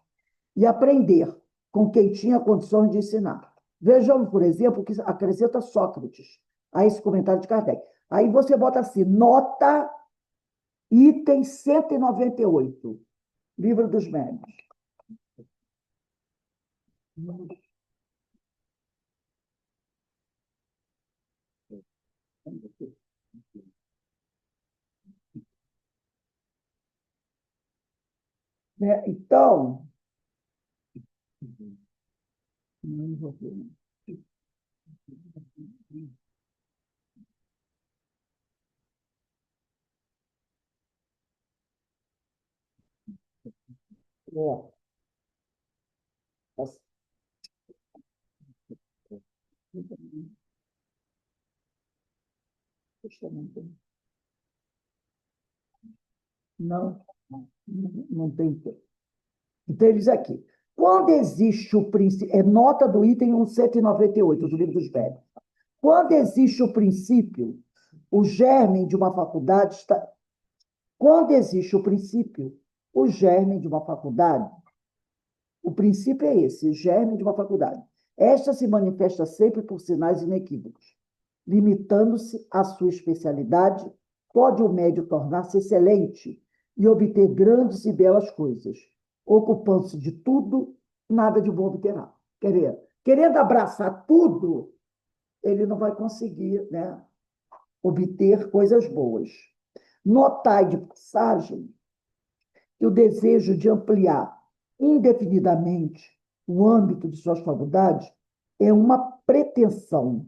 Speaker 2: e aprender com quem tinha condições de ensinar. Vejamos, por exemplo, o que acrescenta Sócrates a esse comentário de Kardec. Aí você bota assim, nota item 198, Livro dos Médiuns. Né? Então, não vou ver. É, não, não tem. Então, ele diz aqui, quando existe o princípio, é nota do item 198 do Livro dos Velhos. Quando existe o princípio, o germe de uma faculdade está. Quando existe o princípio, o germe de uma faculdade, o princípio é esse, o germe de uma faculdade. Esta se manifesta sempre por sinais inequívocos. Limitando-se à sua especialidade, pode o médio tornar-se excelente e obter grandes e belas coisas. Ocupando-se de tudo, nada de bom obterá. Querendo abraçar tudo, ele não vai conseguir, né, obter coisas boas. Notai de passagem que o desejo de ampliar indefinidamente o âmbito de suas faculdades é uma pretensão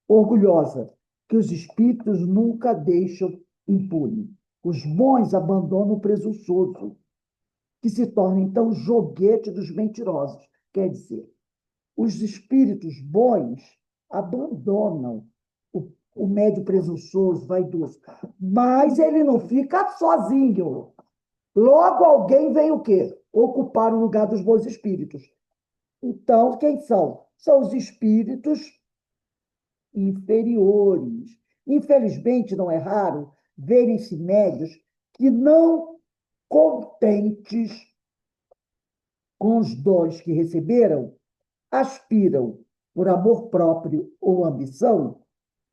Speaker 2: orgulhosa que os espíritos nunca deixam impune. Os bons abandonam o presunçoso, que se torna então joguete dos mentirosos. Quer dizer, os espíritos bons abandonam o médio presunçoso, vaidoso, mas ele não fica sozinho. Logo alguém vem o quê? Ocupar o lugar dos bons espíritos. Então, quem são? São os espíritos inferiores. Infelizmente, não é raro verem-se médios que, não contentes com os dons que receberam, aspiram, por amor próprio ou ambição,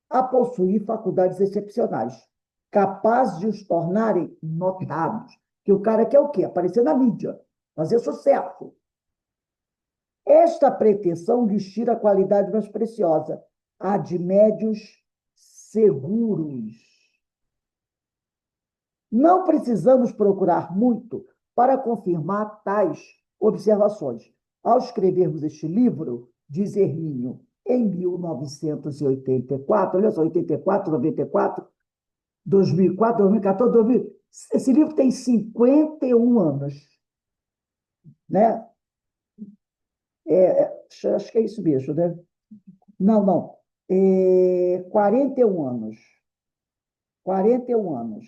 Speaker 2: a possuir faculdades excepcionais, capazes de os tornarem notáveis. Que o cara quer o quê? Aparecer na mídia, fazer sucesso. Esta pretensão lhes tira a qualidade mais preciosa, a de médios seguros. Não precisamos procurar muito para confirmar tais observações. Ao escrevermos este livro, diz Hermínio, em 1984, olha só, 84, 94, 2004, 2014, 2000, esse livro tem 51 anos, né? Acho que é isso mesmo, né? Não. 41 anos. 41 anos.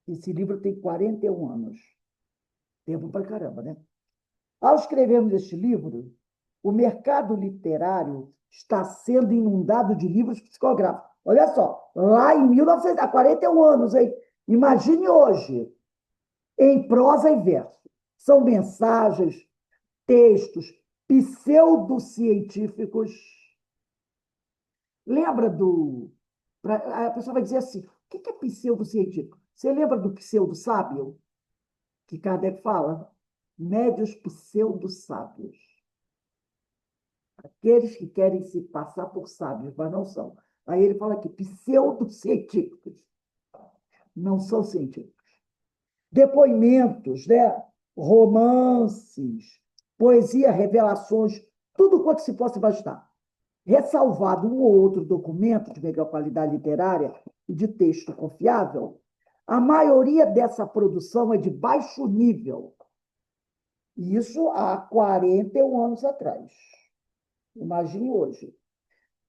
Speaker 2: Esse livro tem 41 anos. Tempo pra caramba, né? Ao escrevermos este livro, o mercado literário está sendo inundado de livros psicográficos. Olha só, lá em 1900, há 41 anos, hein? Imagine hoje, em prosa e verso. São mensagens, textos pseudocientíficos. Lembra do... A pessoa vai dizer assim, o que é pseudocientífico? Você lembra do pseudo-sábio? Que Kardec fala? Médios pseudo-sábios. Aqueles que querem se passar por sábios, mas não são. Aí ele fala aqui, pseudocientíficos. Não são científicos. Depoimentos, né? Romances, poesia, revelações, tudo quanto se possa imaginar. Ressalvado um ou outro documento de melhor qualidade literária e de texto confiável, a maioria dessa produção é de baixo nível. Isso há 41 anos atrás. Imagine hoje.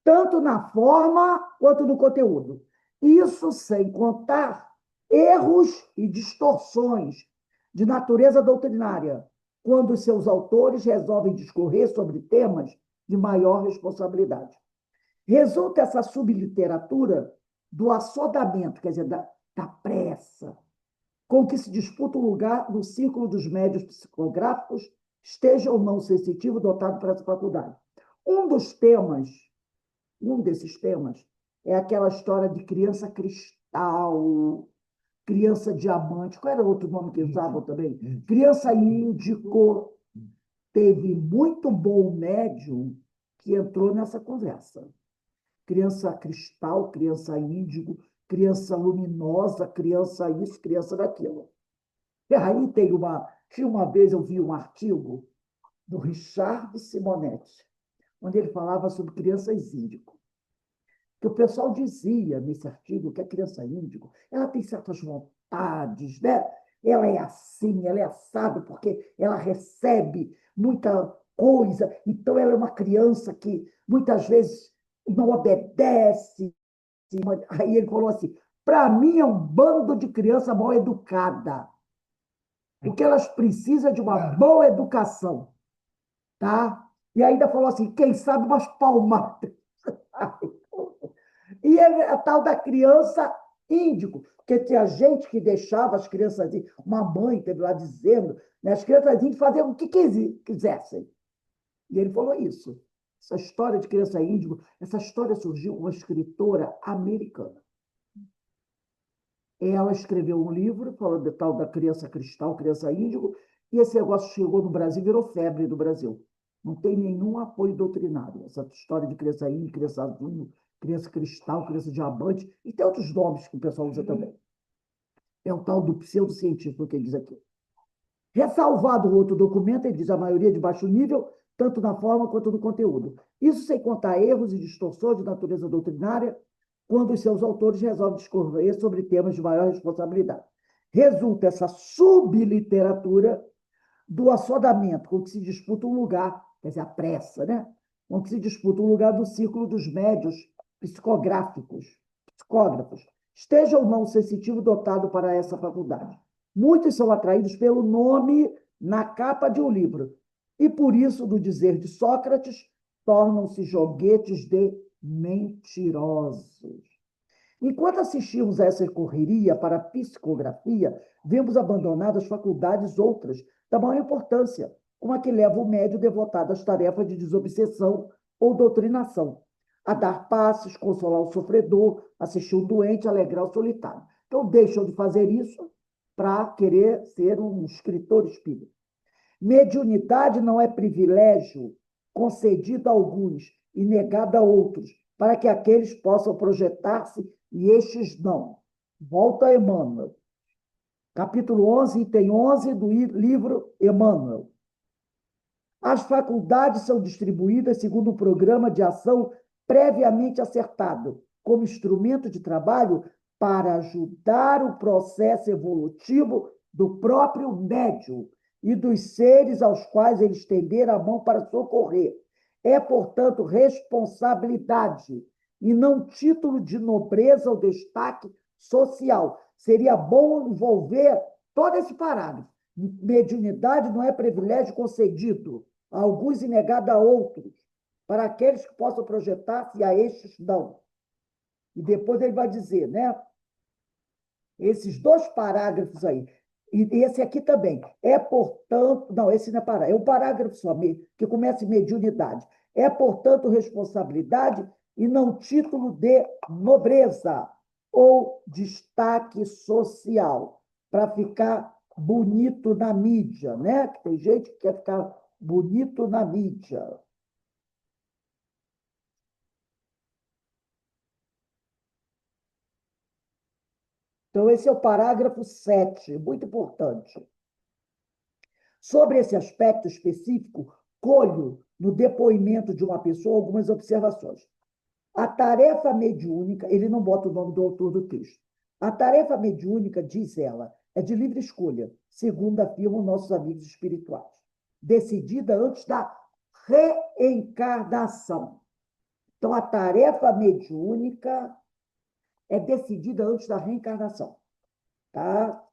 Speaker 2: Tanto na forma quanto no conteúdo. Isso sem contar erros e distorções de natureza doutrinária, quando os seus autores resolvem discorrer sobre temas de maior responsabilidade. Resulta essa subliteratura do assodamento, quer dizer, da pressa, com que se disputa o lugar no círculo dos médios psicográficos, esteja ou não sensitivo dotado para essa faculdade. Um desses temas é aquela história de criança cristal, criança diamante, qual era o outro nome que usavam também? Criança índico. Teve muito bom médium que entrou nessa conversa. Criança cristal, criança índigo, criança luminosa, criança isso, criança daquilo. E aí uma vez eu vi um artigo do Richard Simonetti, onde ele falava sobre crianças índigo. Que o pessoal dizia nesse artigo que a criança índigo, ela tem certas vontades, né? Ela é assim, ela é assado, porque ela recebe muita coisa, então ela é uma criança que muitas vezes não obedece. Aí ele falou assim, para mim é um bando de criança mal educada. O que elas precisam é de uma boa educação, tá? E ainda falou assim, quem sabe umas palmadas. E a tal da criança índico, porque tinha gente que deixava as crianças, uma mãe teve lá dizendo, né, as crianças índico faziam o que quisessem. E ele falou isso. Essa história de criança índigo, essa história surgiu com uma escritora americana. Ela escreveu um livro falando de tal da criança cristal, criança índigo, e esse negócio chegou no Brasil, virou febre no Brasil. Não tem nenhum apoio doutrinário. Essa história de criança índigo, criança azul, criança cristal, criança diamante, e tem outros nomes que o pessoal usa também. É o tal do pseudocientífico que ele diz aqui. Ressalvado o outro documento, ele diz a maioria de baixo nível, tanto na forma quanto no conteúdo. Isso sem contar erros e distorções de natureza doutrinária, quando os seus autores resolvem discorrer sobre temas de maior responsabilidade. Resulta essa subliteratura do assodamento, com que se disputa um lugar, quer dizer, a pressa, né? Com que se disputa um lugar do círculo dos médios psicógrafos, esteja ou não sensitivo dotado para essa faculdade. Muitos são atraídos pelo nome na capa de um livro, e por isso, do dizer de Sócrates, tornam-se joguetes de mentirosos. Enquanto assistimos a essa correria para a psicografia, vemos abandonadas faculdades outras da maior importância, como a que leva o médio devotado às tarefas de desobsessão ou doutrinação, a dar passes, consolar o sofredor, assistir um doente, alegrar o solitário. Então, deixam de fazer isso para querer ser um escritor espírita. Mediunidade não é privilégio concedido a alguns e negado a outros, para que aqueles possam projetar-se e estes não. Volta a Emmanuel. Capítulo 11, item 11 do livro Emmanuel. As faculdades são distribuídas segundo um programa de ação previamente acertado, como instrumento de trabalho para ajudar o processo evolutivo do próprio médium e dos seres aos quais ele estender a mão para socorrer. É, portanto, responsabilidade e não título de nobreza ou destaque social. Seria bom envolver todo esse parágrafo. Mediunidade não é privilégio concedido a alguns e negado a outros, para aqueles que possam projetar-se, e a estes não. E depois ele vai dizer, né? Esses dois parágrafos aí, e esse aqui também, é portanto, não, esse não é parágrafo, é um parágrafo só, que começa em mediunidade. É, portanto, responsabilidade e não título de nobreza ou destaque social, para ficar bonito na mídia, né? Tem gente que quer ficar bonito na mídia. Então, esse é o parágrafo 7, muito importante. Sobre esse aspecto específico, colho no depoimento de uma pessoa algumas observações. A tarefa mediúnica, ele não bota o nome do autor do texto. A tarefa mediúnica, diz ela, é de livre escolha, segundo afirmam nossos amigos espirituais, decidida antes da reencarnação. Então, a tarefa mediúnica é decidida antes da reencarnação. Tá?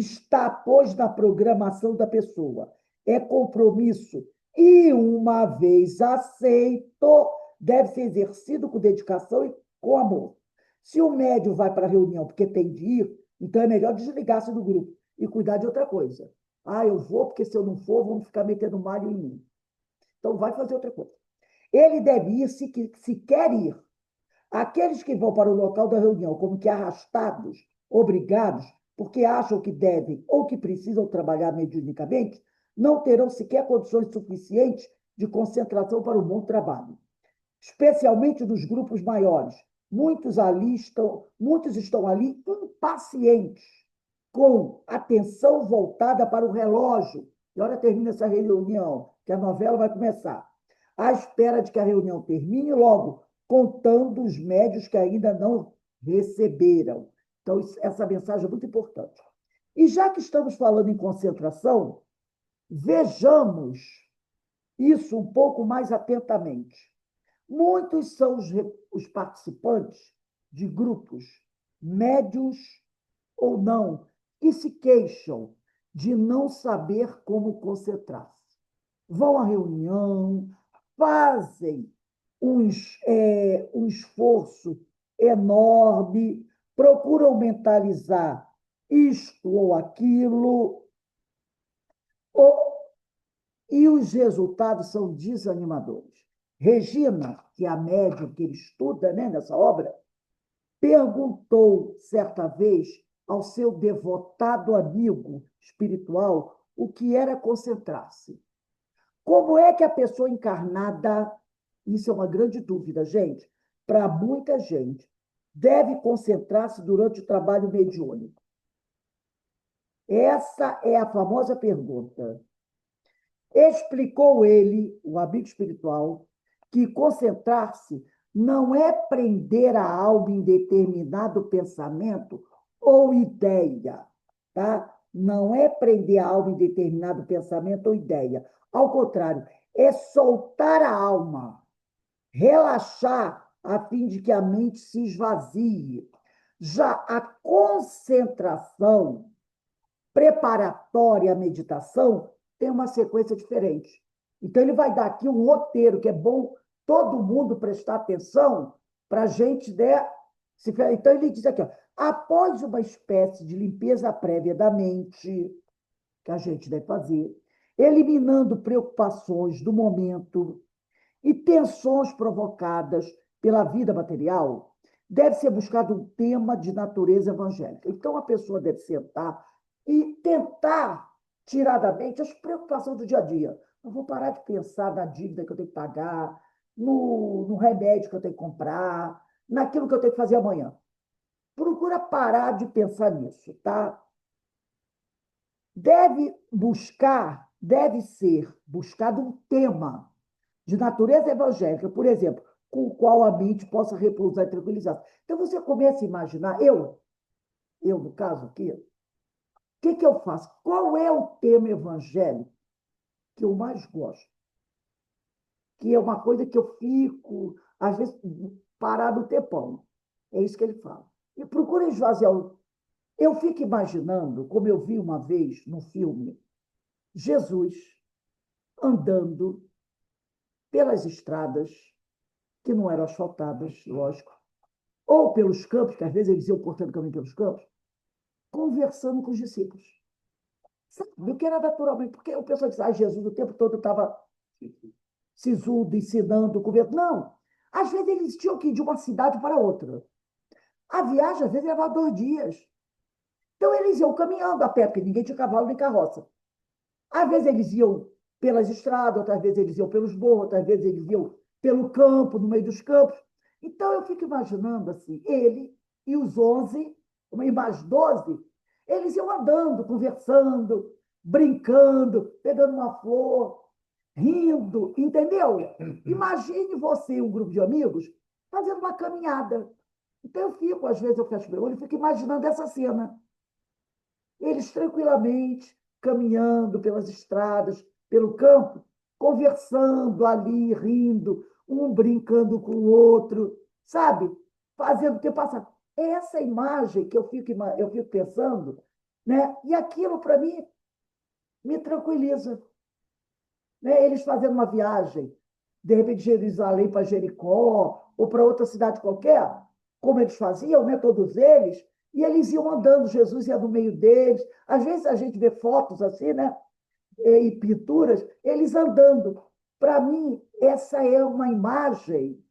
Speaker 2: está, pois, na programação da pessoa. É compromisso e, uma vez aceito, deve ser exercido com dedicação e com amor. Se o médium vai para a reunião porque tem de ir, então é melhor desligar-se do grupo e cuidar de outra coisa. Ah, eu vou porque se eu não for, vão ficar metendo malho em mim. Então vai fazer outra coisa. Ele deve ir se quer ir. Aqueles que vão para o local da reunião como que arrastados, obrigados, porque acham que devem ou que precisam trabalhar mediunicamente, não terão sequer condições suficientes de concentração para um bom trabalho. Especialmente nos grupos maiores. Muitos estão ali impacientes, com atenção voltada para o relógio. Que hora termina essa reunião? Que a novela vai começar. À espera de que a reunião termine logo, contando os médios que ainda não receberam. Então, essa mensagem é muito importante. E já que estamos falando em concentração, vejamos isso um pouco mais atentamente. Muitos são os participantes de grupos, médios ou não, que se queixam de não saber como concentrar-se. Vão à reunião, fazem um esforço enorme, procuram mentalizar isto ou aquilo, e os resultados são desanimadores. Regina, que é a médium que ele estuda, né, nessa obra, perguntou certa vez ao seu devotado amigo espiritual o que era concentrar-se. Como é que a pessoa encarnada, isso é uma grande dúvida, gente, para muita gente, deve concentrar-se durante o trabalho mediúnico? Essa é a famosa pergunta. Explicou ele, o amigo espiritual, que concentrar-se não é prender a alma em determinado pensamento ou ideia, tá? Não é prender a alma em determinado pensamento ou ideia. Ao contrário, é soltar a alma, relaxar a fim de que a mente se esvazie. Já a concentração preparatória à meditação tem uma sequência diferente. Então, ele vai dar aqui um roteiro que é bom todo mundo prestar atenção para a gente, né? Então, ele diz aqui, ó, após uma espécie de limpeza prévia da mente, que a gente deve fazer, eliminando preocupações do momento e tensões provocadas pela vida material, deve ser buscado um tema de natureza evangélica. Então, a pessoa deve sentar e tentar tirar da mente as preocupações do dia a dia. Eu vou parar de pensar na dívida que eu tenho que pagar, no remédio que eu tenho que comprar, naquilo que eu tenho que fazer amanhã. Procura parar de pensar nisso, tá? Deve ser buscado um tema de natureza evangélica, por exemplo, com o qual a mente possa repousar e tranquilizar. Então, você começa a imaginar, no caso aqui, o que eu faço? Qual é o tema evangélico que eu mais gosto? Que é uma coisa que eu fico, às vezes, parado um tempão. É isso que ele fala. E procura esvaziar. Eu fico imaginando, como eu vi uma vez no filme, Jesus andando pelas estradas, que não eram asfaltadas, lógico, ou pelos campos, que às vezes eles iam cortando caminho pelos campos, conversando com os discípulos. Sabe? O que era naturalmente, porque o pessoal diz, Jesus o tempo todo estava sisudo, ensinando, comendo. Não. Às vezes eles tinham que ir de uma cidade para outra. A viagem, às vezes, levava 2 dias. Então, eles iam caminhando a pé, porque ninguém tinha cavalo nem carroça. Às vezes, eles iam pelas estradas, outras vezes, eles iam pelos morros, outras vezes, eles iam pelo campo, no meio dos campos. Então, eu fico imaginando assim, ele e os 11, e mais 12, eles iam andando, conversando, brincando, pegando uma flor, rindo, entendeu? Imagine você e um grupo de amigos fazendo uma caminhada. Então, às vezes, eu fecho meu olho e fico imaginando essa cena. Eles tranquilamente caminhando pelas estradas, pelo campo, conversando ali, rindo, um brincando com o outro, sabe? Fazendo o que passa. É essa imagem que eu fico pensando né? E aquilo, para mim, me tranquiliza, né? Eles fazendo uma viagem, de repente, de Jerusalém para Jericó, ou para outra cidade qualquer, como eles faziam, né? Todos eles, e eles iam andando, Jesus ia no meio deles. Às vezes a gente vê fotos assim, né? E pinturas, eles andando. Para mim, essa é uma imagem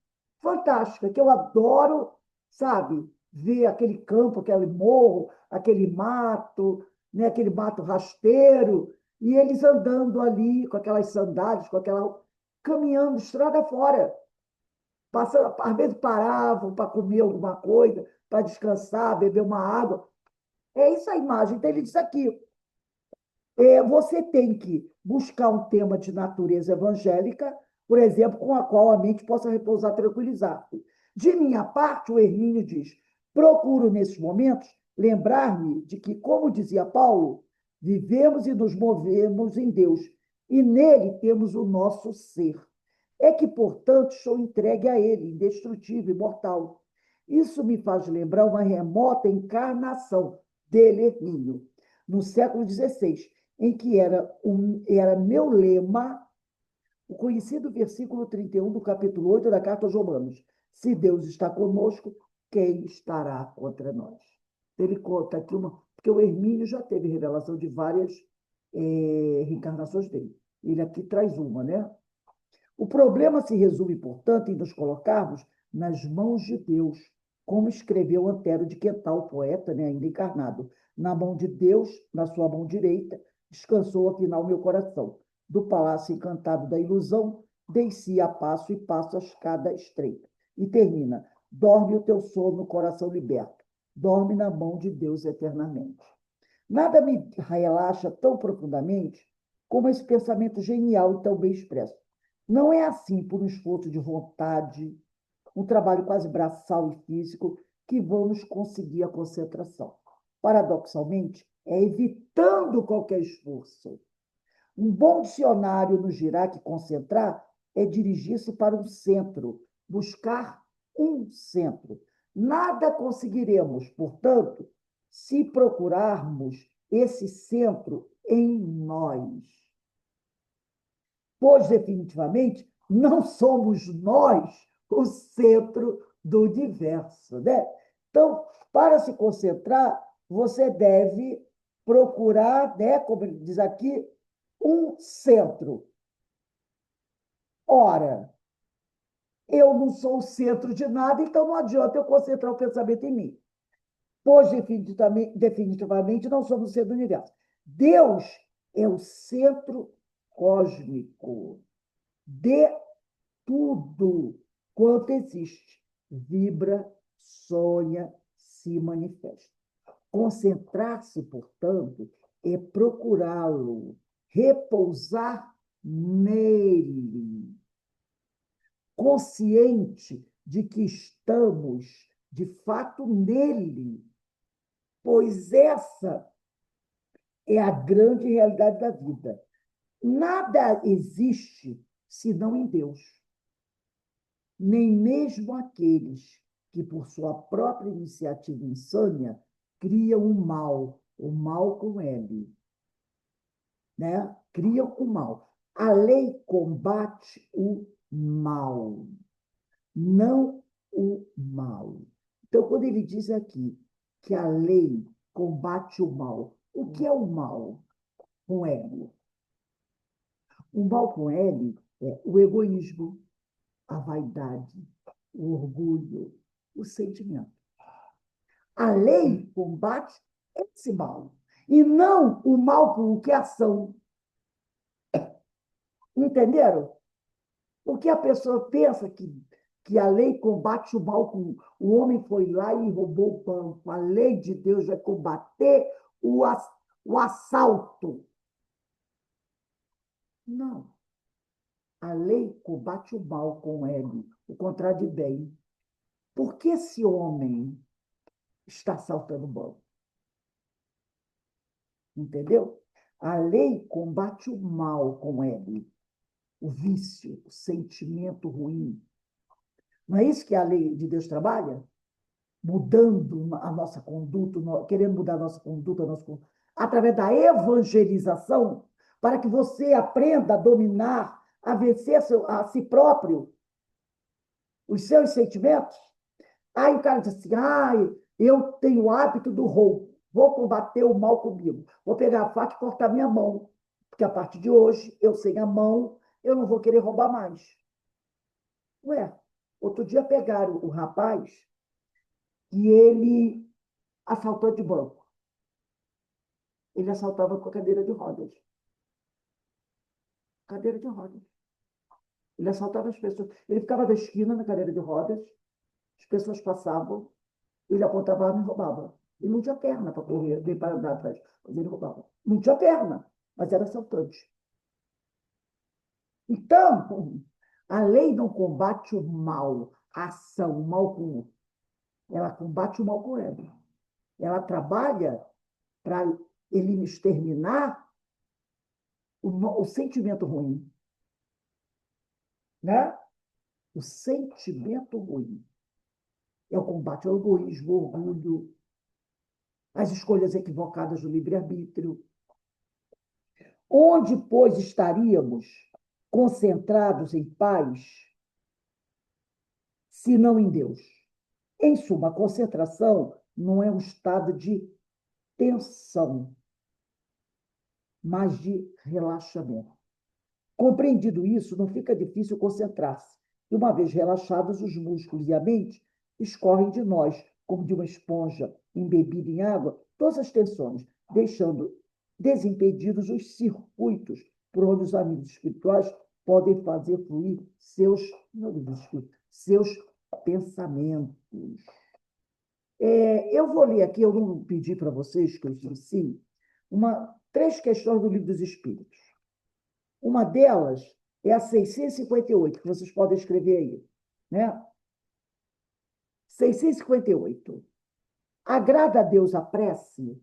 Speaker 2: fantástica, que eu adoro, sabe? Ver aquele campo, aquele morro, aquele mato, né? Aquele mato rasteiro, e eles andando ali com aquelas sandálias, com aquela caminhando estrada fora. Passando, às vezes paravam para comer alguma coisa, para descansar, beber uma água. É isso a imagem. Então, ele diz aqui: você tem que buscar um tema de natureza evangélica, por exemplo, com a qual a mente possa repousar tranquilizar-se. De minha parte, o Hermínio diz: procuro, nesses momentos, lembrar-me de que, como dizia Paulo, vivemos e nos movemos em Deus, e nele temos o nosso ser. É que, portanto, estou entregue a ele, indestrutível, imortal. Isso me faz lembrar uma remota encarnação dele, Hermínio, no século XVI, em que era meu lema o conhecido versículo 31 do capítulo 8 da Carta aos Romanos: se Deus está conosco, quem estará contra nós? Ele conta aqui porque o Hermínio já teve revelação de várias reencarnações dele. Ele aqui traz uma, né? O problema se resume, portanto, em nos colocarmos nas mãos de Deus, como escreveu Antero de Quental, poeta, né, ainda encarnado. Na mão de Deus, na sua mão direita, descansou afinal meu coração. Do palácio encantado da ilusão, desci a passo e passo a escada estreita. E termina: dorme o teu sono, coração liberto. Dorme na mão de Deus eternamente. Nada me relaxa tão profundamente como esse pensamento genial e tão bem expresso. Não é assim por um esforço de vontade, um trabalho quase braçal e físico, que vamos conseguir a concentração. Paradoxalmente, é evitando qualquer esforço. Um bom dicionário nos dirá que concentrar é dirigir-se para um centro, buscar um centro. Nada conseguiremos, portanto, se procurarmos esse centro em nós. Pois, definitivamente, não somos nós o centro do universo, né? Então, para se concentrar, você deve procurar, né, como ele diz aqui, um centro. Ora, eu não sou o centro de nada, então não adianta eu concentrar o pensamento em mim. Pois definitivamente não somos o centro do universo. Deus é o centro cósmico de tudo quanto existe. Vibra, sonha, se manifesta. Concentrar-se, portanto, é procurá-lo, repousar nele, consciente de que estamos, de fato, nele, pois essa é a grande realidade da vida. Nada existe senão em Deus. Nem mesmo aqueles que, por sua própria iniciativa insânia, criam o mal com L, né? Criam o mal. A lei combate o mal, não o mal. Então, quando ele diz aqui que a lei combate o mal, o que é o mal com L? O mal com L é o egoísmo, a vaidade, o orgulho, o sentimento. A lei combate esse mal, e não o mal com o que é ação. Entenderam? O que a pessoa pensa que a lei combate o mal com o homem foi lá e roubou o banco. A lei de Deus vai combater o assalto. Não. A lei combate o mal com L, o contrário de bem. Por que esse homem está assaltando o banco? Entendeu? A lei combate o mal com L, o vício, o sentimento ruim. Não é isso que a lei de Deus trabalha? mudando a nossa conduta, querendo mudar a nossa conduta, através da evangelização, para que você aprenda a dominar, a vencer a si próprio, os seus sentimentos. Aí o cara diz assim, eu tenho o hábito do roubo, vou combater o mal comigo, vou pegar a faca e cortar minha mão, porque a partir de hoje, eu sem a mão, eu não vou querer roubar mais. Ué, outro dia pegaram o rapaz e ele assaltou de banco. Ele assaltava com a cadeira de rodas. Cadeira de rodas. Ele assaltava as pessoas. Ele ficava da esquina na cadeira de rodas, as pessoas passavam, ele apontava a arma e roubava. Ele não tinha perna para correr, nem para andar atrás, mas ele roubava. Não tinha perna, mas era assaltante. Então, a lei não combate o mal, a ação, o mal com o. Ela combate o mal com ela. Ela trabalha para ele exterminar o sentimento ruim, né? O sentimento ruim. É o combate ao egoísmo, ao orgulho, às escolhas equivocadas do livre-arbítrio. Onde, pois, estaríamos concentrados em paz, se não em Deus? Em suma, a concentração não é um estado de tensão, mas de relaxamento. Compreendido isso, não fica difícil concentrar-se. E uma vez relaxados, os músculos e a mente escorrem de nós, como de uma esponja embebida em água, todas as tensões, deixando desimpedidos os circuitos por onde os amigos espirituais podem fazer fluir seus pensamentos. Eu vou ler aqui, eu não pedi para vocês que eu ensine, três questões do Livro dos Espíritos. Uma delas é a 658, que vocês podem escrever aí, né? 658. Agrada a Deus a prece?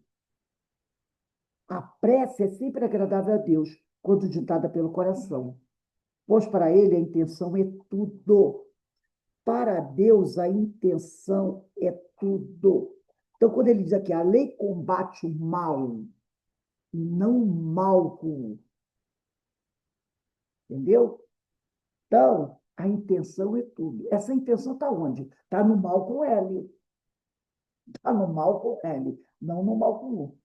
Speaker 2: A prece é sempre agradável a Deus, quando ditada pelo coração, pois para ele a intenção é tudo. Para Deus a intenção é tudo. Então, quando ele diz aqui, a lei combate o mal, e não o mal com o. Entendeu? Então, a intenção é tudo. Essa intenção está onde? Está no mal com L. Está no mal com L, não no mal com U.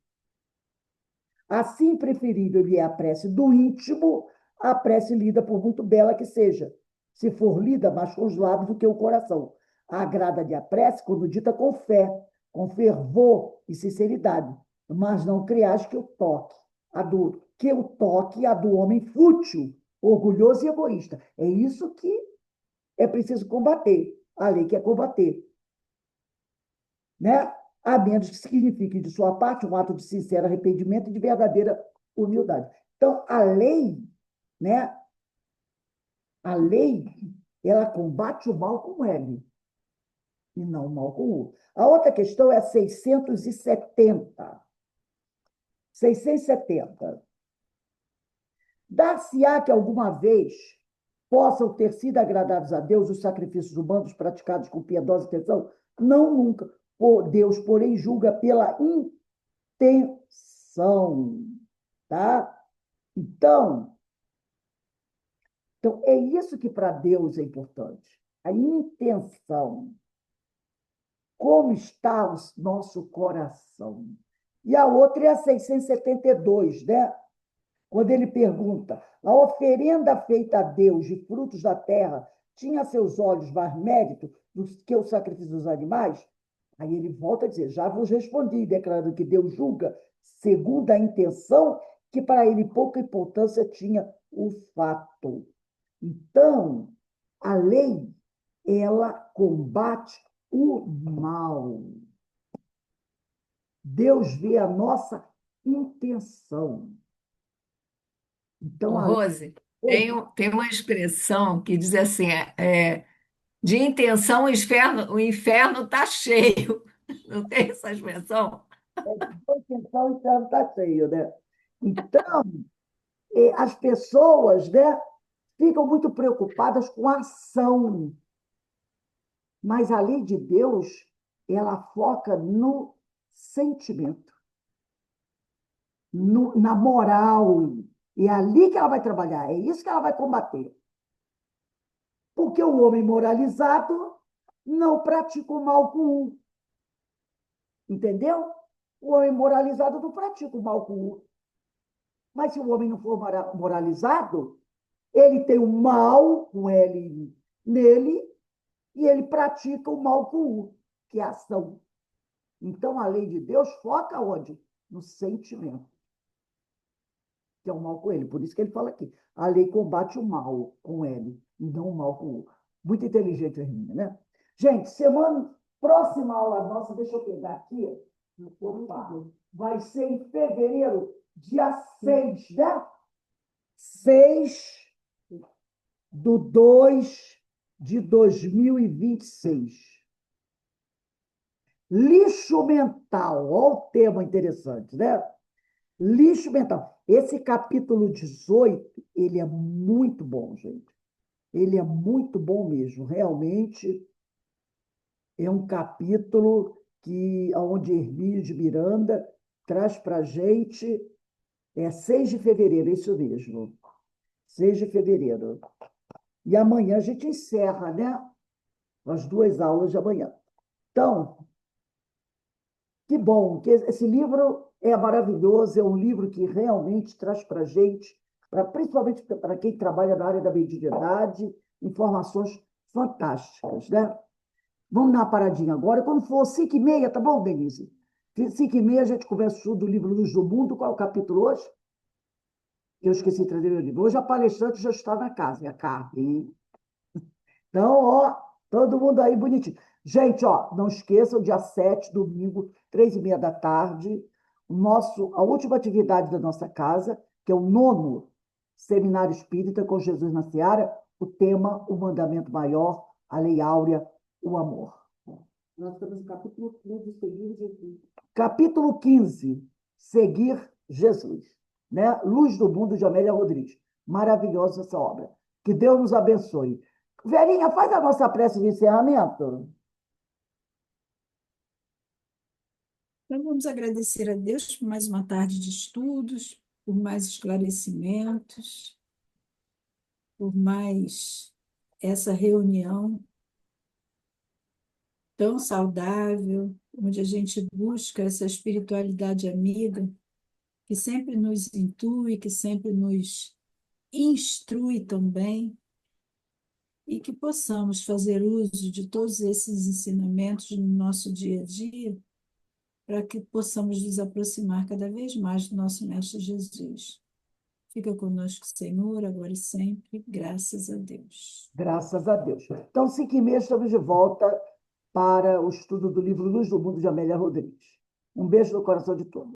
Speaker 2: Assim, preferível lhe é a prece do íntimo, a prece lida, por muito bela que seja, se for lida mais com os lábios do que o coração. Agrada-lhe a prece quando dita com fé, com fervor e sinceridade, mas não creas que o toque, a do homem fútil, orgulhoso e egoísta. É isso que é preciso combater. A lei quer combater, né? A menos que signifique de sua parte um ato de sincero arrependimento e de verdadeira humildade. Então, a lei, né? A lei, ela combate o mal com L e não o mal com U. A outra questão é a 670. 670. Dar-se-á que alguma vez possam ter sido agradáveis a Deus os sacrifícios humanos praticados com piedosa intenção? Não, nunca. Deus, porém, julga pela intenção, tá? Então é isso que para Deus é importante. A intenção. Como está o nosso coração? E a outra é a 672, né? Quando ele pergunta, a oferenda feita a Deus de frutos da terra tinha a seus olhos mais mérito do que o sacrifício dos animais? Aí ele volta a dizer, já vos respondi, declarando que Deus julga segundo a intenção, que para ele pouca importância tinha o fato. Então, a lei, ela combate o mal. Deus vê a nossa intenção. Então,
Speaker 1: Ô, Rose, tem uma expressão que diz assim: de intenção o inferno está cheio. Não tem essa expressão?
Speaker 2: a intenção, o inferno está cheio, né? Então, as pessoas, né, ficam muito preocupadas com a ação. Mas a lei de Deus ela foca no sentimento, na moral. É ali que ela vai trabalhar, é isso que ela vai combater. Porque o homem moralizado não pratica o mal com o. Entendeu? O homem moralizado não pratica o mal com o. Mas se o homem não for moralizado, ele tem o mal com ele nele e ele pratica o mal com o, que é a ação. Então, a lei de Deus foca onde? No sentimento, que é o mal com ele. Por isso que ele fala aqui. A lei combate o mal com ele, e não o mal com o. Muito inteligente, Hermínia, né? Gente, próxima aula nossa, deixa eu pegar aqui. Opa, vai ser em fevereiro, dia 6, né? 6/2/2026. Lixo mental, olha o tema interessante, né? Lixo mental. Esse capítulo 18, ele é muito bom, gente. Ele é muito bom mesmo. Realmente é um capítulo onde Hermínio de Miranda traz para a gente, 6 de fevereiro, isso mesmo. 6 de fevereiro. E amanhã a gente encerra, né? As 2 aulas de amanhã. Então, que bom, que esse livro é maravilhoso, é um livro que realmente traz para a gente, principalmente para quem trabalha na área da mediunidade, informações fantásticas, né? Vamos dar uma paradinha agora. Quando for 5h30, tá bom, Denise? 5h30 a gente conversa do livro Luz do Mundo. Qual é o capítulo hoje? Eu esqueci de trazer o livro. Hoje a palestrante já está na casa, é a Carmen. Então, ó, todo mundo aí bonitinho. Gente, ó, não esqueçam, dia 7, domingo, 3h30 da tarde, a última atividade da nossa casa, que é o 9º Seminário Espírita com Jesus na Seara, o tema, o mandamento maior, a lei áurea, o amor.
Speaker 3: Nós estamos no capítulo 15, Seguir Jesus.
Speaker 2: Capítulo 15, Seguir Jesus. Né? Luz do Mundo, de Amélia Rodrigues. Maravilhosa essa obra. Que Deus nos abençoe. Verinha, faz a nossa prece de encerramento.
Speaker 4: Então, vamos agradecer a Deus por mais uma tarde de estudos, por mais esclarecimentos, por mais essa reunião tão saudável, onde a gente busca essa espiritualidade amiga, que sempre nos intui, que sempre nos instrui também, e que possamos fazer uso de todos esses ensinamentos no nosso dia a dia, para que possamos nos aproximar cada vez mais do nosso Mestre Jesus. Fica conosco, Senhor, agora e sempre, graças a Deus.
Speaker 2: Graças a Deus. Então, 5h30 estamos de volta para o estudo do livro Luz do Mundo, de Amélia Rodrigues. Um beijo no coração de todos.